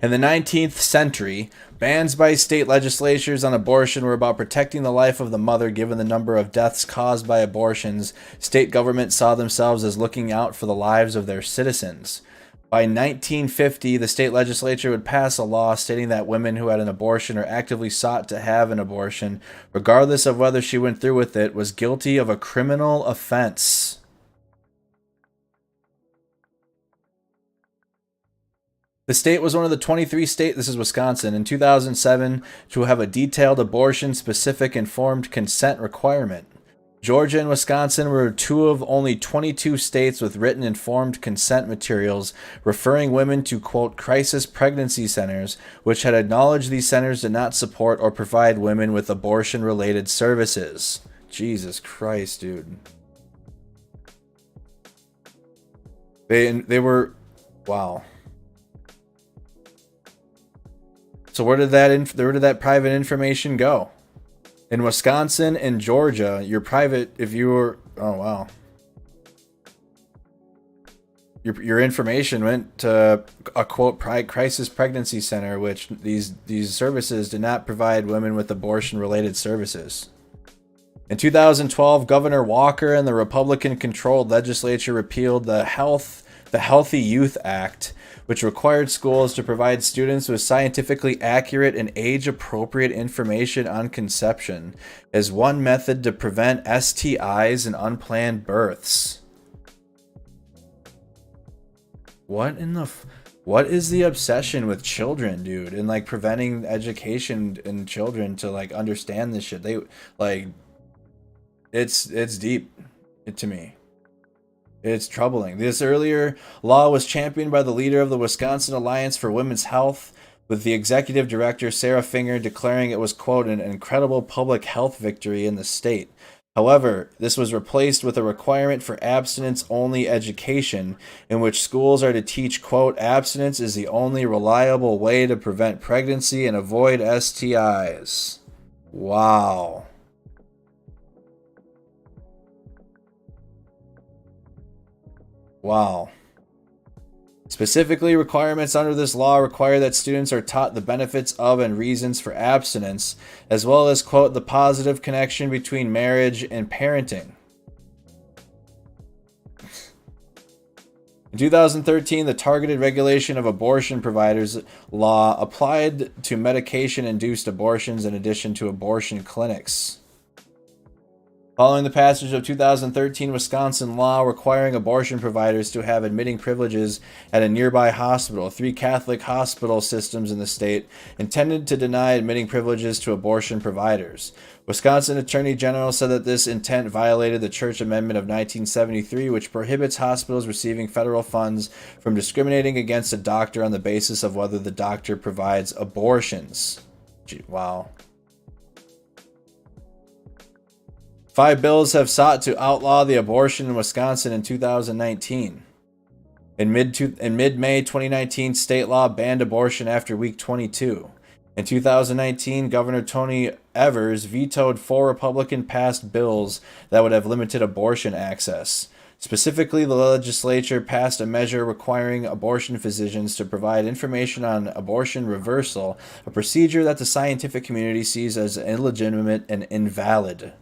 In the 19th century, bans by state legislatures on abortion were about protecting the life of the mother. Given the number of deaths caused by abortions, state governments saw themselves as looking out for the lives of their citizens. By 1950, the state legislature would pass a law stating that women who had an abortion or actively sought to have an abortion, regardless of whether she went through with it, was guilty of a criminal offense. The state was one of the 23 states, this is Wisconsin, in 2007 to have a detailed abortion-specific informed consent requirement. Georgia and Wisconsin were two of only 22 states with written informed consent materials referring women to, quote, crisis pregnancy centers, which had acknowledged these centers did not support or provide women with abortion-related services. Jesus Christ, dude. They were... Wow. So where did that private information go? In Wisconsin and Georgia, your private, if you were, oh wow, your information went to a, quote, crisis pregnancy center, which these services did not provide women with abortion-related services. In 2012, Governor Walker and the Republican-controlled legislature repealed the Healthy Youth Act, which required schools to provide students with scientifically accurate and age-appropriate information on conception as one method to prevent STIs and unplanned births. What is the obsession with children, dude? And like preventing education in children to like understand this shit. They like it's deep to me. It's troubling. This earlier law was championed by the leader of the Wisconsin Alliance for Women's Health, with the executive director, Sarah Finger, declaring it was, quote, an incredible public health victory in the state. However, this was replaced with a requirement for abstinence-only education, in which schools are to teach, quote, abstinence is the only reliable way to prevent pregnancy and avoid STIs. Wow. Wow. Specifically, requirements under this law require that students are taught the benefits of and reasons for abstinence, as well as, quote, the positive connection between marriage and parenting. In 2013, the Targeted Regulation of Abortion Providers law applied to medication-induced abortions in addition to abortion clinics. Following the passage of 2013 Wisconsin law requiring abortion providers to have admitting privileges at a nearby hospital, 3 Catholic hospital systems in the state intended to deny admitting privileges to abortion providers. Wisconsin Attorney General said that this intent violated the Church Amendment of 1973, which prohibits hospitals receiving federal funds from discriminating against a doctor on the basis of whether the doctor provides abortions. Gee, wow. 5 bills have sought to outlaw the abortion in Wisconsin in 2019. In mid-May 2019, state law banned abortion after week 22. In 2019, Governor Tony Evers vetoed 4 Republican-passed bills that would have limited abortion access. Specifically, the legislature passed a measure requiring abortion physicians to provide information on abortion reversal, a procedure that the scientific community sees as illegitimate and invalid,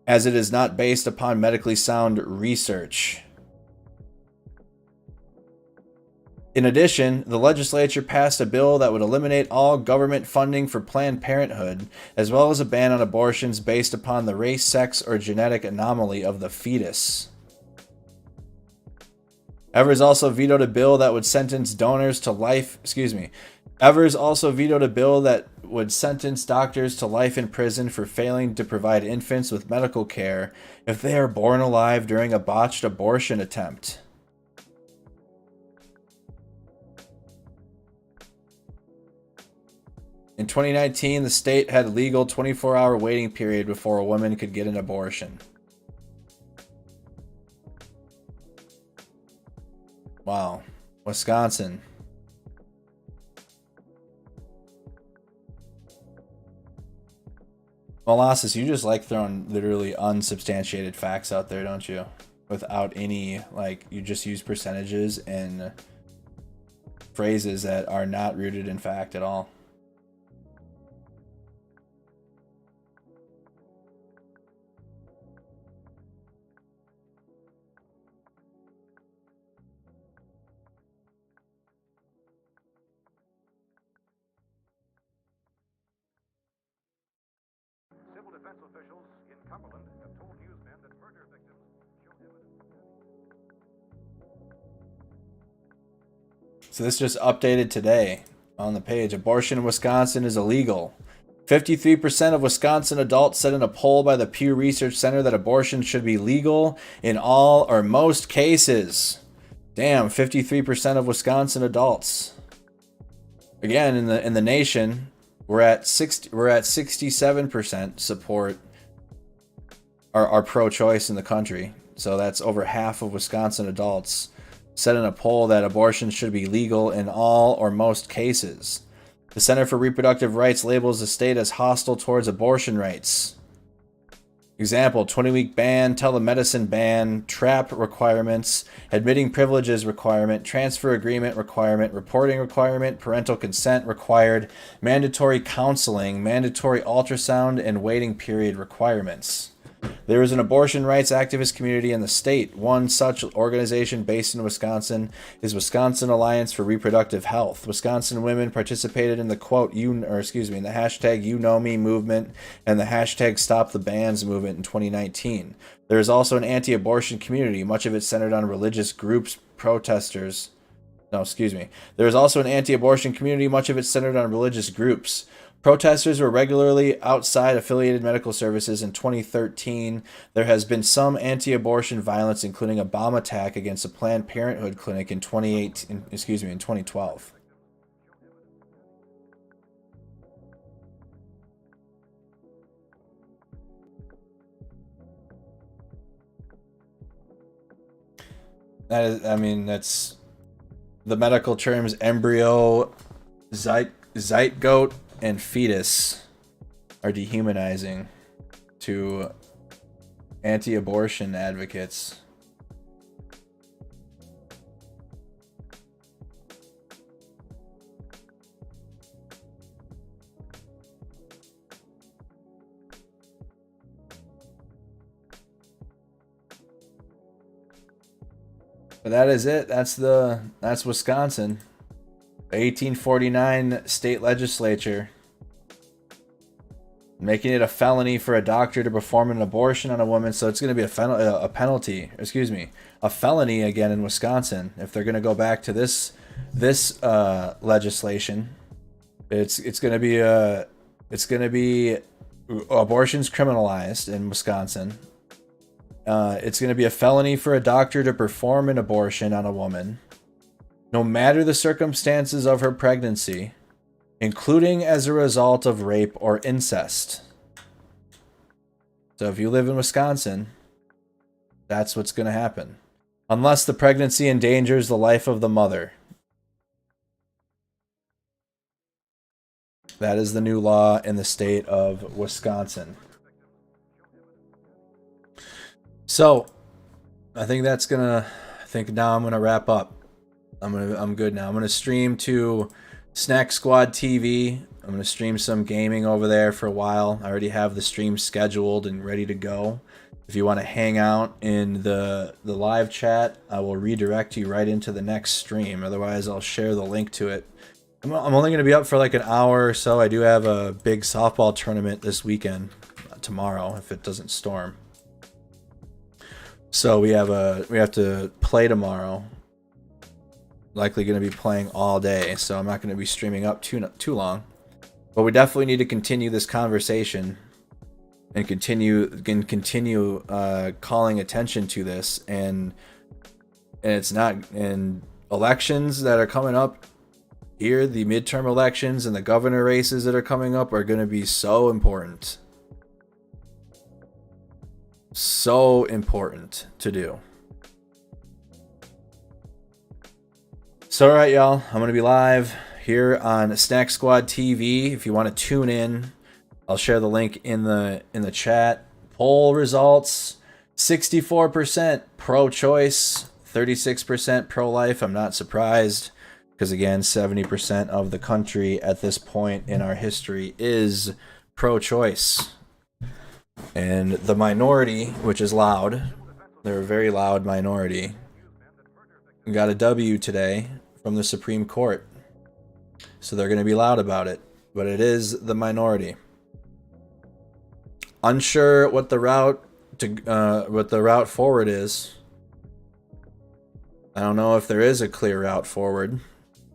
as it is not based upon medically sound research. In addition, the legislature passed a bill that would eliminate all government funding for Planned Parenthood, as well as a ban on abortions based upon the race, sex, or genetic anomaly of the fetus. Evers also vetoed a bill that would sentence donors to life, Evers also vetoed a bill that would sentence doctors to life in prison for failing to provide infants with medical care if they are born alive during a botched abortion attempt. In 2019, the state had a legal 24-hour waiting period before a woman could get an abortion. Wow. Wisconsin. Molasses, you just like throwing literally unsubstantiated facts out there, don't you? Without any, like, you just use percentages and phrases that are not rooted in fact at all. Civil defense officials in Cumberland have told newsmen that murder victims show evidence. So this just updated today on the page. Abortion in Wisconsin is illegal. 53% of Wisconsin adults said in a poll by the Pew Research Center that abortion should be legal in all or most cases. Damn, 53% of Wisconsin adults. Again, in the nation, we're at 67% support are pro-choice in the country. So that's over half of Wisconsin adults said in a poll that abortion should be legal in all or most cases. The Center for Reproductive Rights labels the state as hostile towards abortion rights. Example, 20-week ban, telemedicine ban, TRAP requirements, admitting privileges requirement, transfer agreement requirement, reporting requirement, parental consent required, mandatory counseling, mandatory ultrasound, and waiting period requirements. There is an abortion rights activist community in the state. One such organization based in Wisconsin is Wisconsin Alliance for Reproductive Health. Wisconsin women participated in the in the hashtag You Know Me movement and the hashtag Stop the Bans movement in 2019. There is also an anti-abortion community, much of it centered on religious groups, protesters. There is also an anti-abortion community, much of it centered on religious groups. Protesters were regularly outside affiliated medical services in 2013. There has been some anti-abortion violence, including a bomb attack against a Planned Parenthood clinic in 2012. That is, I mean, that's the medical terms embryo, zygote, and fetus are dehumanizing to anti-abortion advocates. But that is it. That's Wisconsin. The 1849 state legislature making it a felony for a doctor to perform an abortion on a woman. So it's going to be a felony again in Wisconsin if they're going to go back to this legislation. It's going to be abortion's criminalized in Wisconsin. It's going to be a felony for a doctor to perform an abortion on a woman, no matter the circumstances of her pregnancy, including as a result of rape or incest. So if you live in Wisconsin, that's what's going to happen. Unless the pregnancy endangers the life of the mother. That is the new law in the state of Wisconsin. So, I think now I'm gonna wrap up. I'm good now. I'm gonna stream to Snack Squad TV. I'm gonna stream some gaming over there for a while. I already have the stream scheduled and ready to go. If you want to hang out in the live chat, I will redirect you right into the next stream. Otherwise, I'll share the link to it. I'm only gonna be up for like an hour or so. I do have a big softball tournament this weekend, tomorrow, if it doesn't storm. So we have to play tomorrow. Likely going to be playing all day, so I'm not going to be streaming up too long. But we definitely need to continue this conversation and continue calling attention to this. And elections that are coming up here, the midterm elections and the governor races that are coming up are going to be so important. So important to do. So alright y'all, I'm going to be live here on Snack Squad TV. If you want to tune in, I'll share the link in the chat. Poll results: 64% pro-choice, 36% pro-life. I'm not surprised, because again, 70% of the country at this point in our history is pro-choice. And the minority, which is loud, they're a very loud minority, got a W today from the Supreme Court. So they're going to be loud about it. But it is the minority. Unsure what the route forward is. I don't know if there is a clear route forward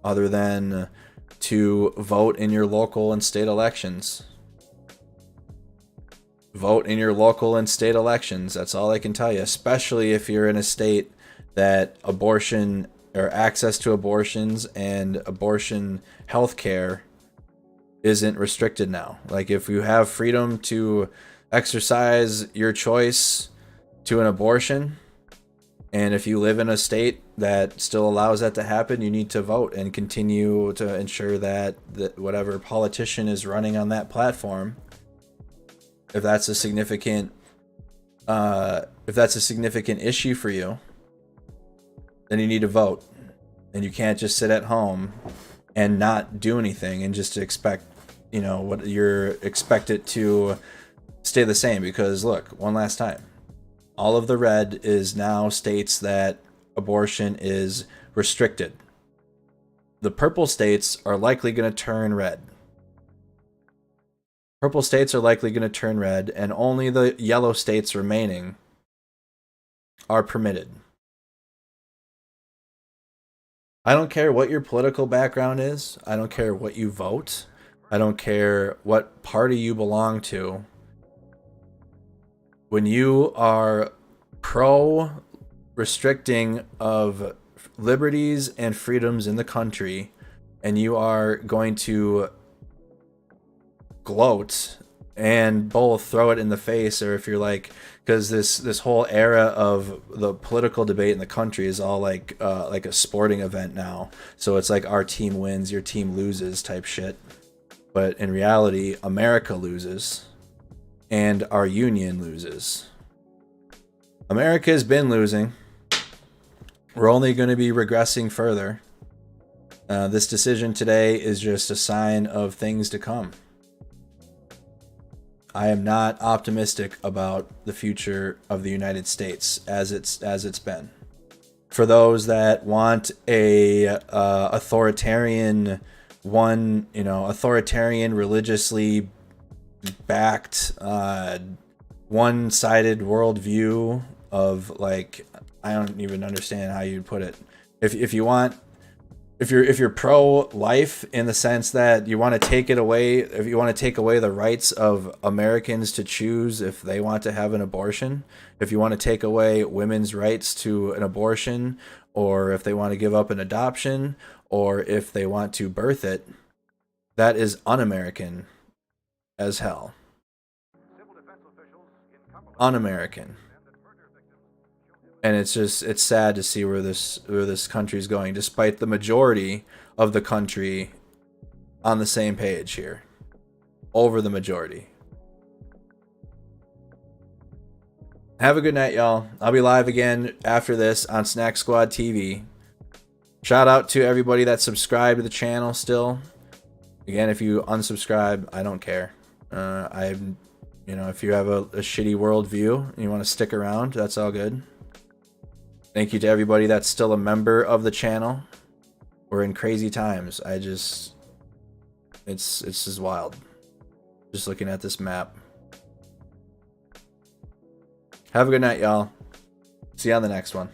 other than to vote in your local and state elections. Vote in your local and state elections. That's all I can tell you, especially if you're in a state that abortion or access to abortions and abortion health care isn't restricted now. Like, if you have freedom to exercise your choice to an abortion, and if you live in a state that still allows that to happen, you need to vote and continue to ensure that whatever politician is running on that platform, if that's a significant issue for you, then you need to vote. And you can't just sit at home and not do anything and just expect, what you're expected to stay the same. Because look, one last time, all of the red is now states that abortion is restricted. The purple states are likely going to turn red. Purple states are likely going to turn red, and only the yellow states remaining are permitted. I don't care what your political background is. I don't care what you vote. I don't care what party you belong to. When you are pro-restricting of liberties and freedoms in the country, and you are going to gloat and both throw it in the face, or if you're like, because this whole era of the political debate in the country is all like a sporting event now. So it's like our team wins, your team loses type shit. But in reality, America loses and our union loses. America has been losing. We're only going to be regressing further. This decision today is just a sign of things to come. I am not optimistic about the future of the United States as it's been. For those that want a authoritarian, religiously backed, one-sided worldview of, like, I don't even understand how you'd put it. If you're pro-life in the sense that you want to take it away, if you want to take away the rights of Americans to choose if they want to have an abortion, if you want to take away women's rights to an abortion, or if they want to give up an adoption, or if they want to birth it, that is un-American as hell. Un-American. And it's sad to see where this country's going, despite the majority of the country on the same page here. Over the majority. Have a good night, y'all. I'll be live again after this on Snack Squad TV. Shout out to everybody that subscribed to the channel still. Again, if you unsubscribe, I don't care. If you have a shitty worldview and you want to stick around, that's all good. Thank you to everybody that's still a member of the channel. We're in crazy times. It's just wild. Just looking at this map. Have a good night, y'all. See you on the next one.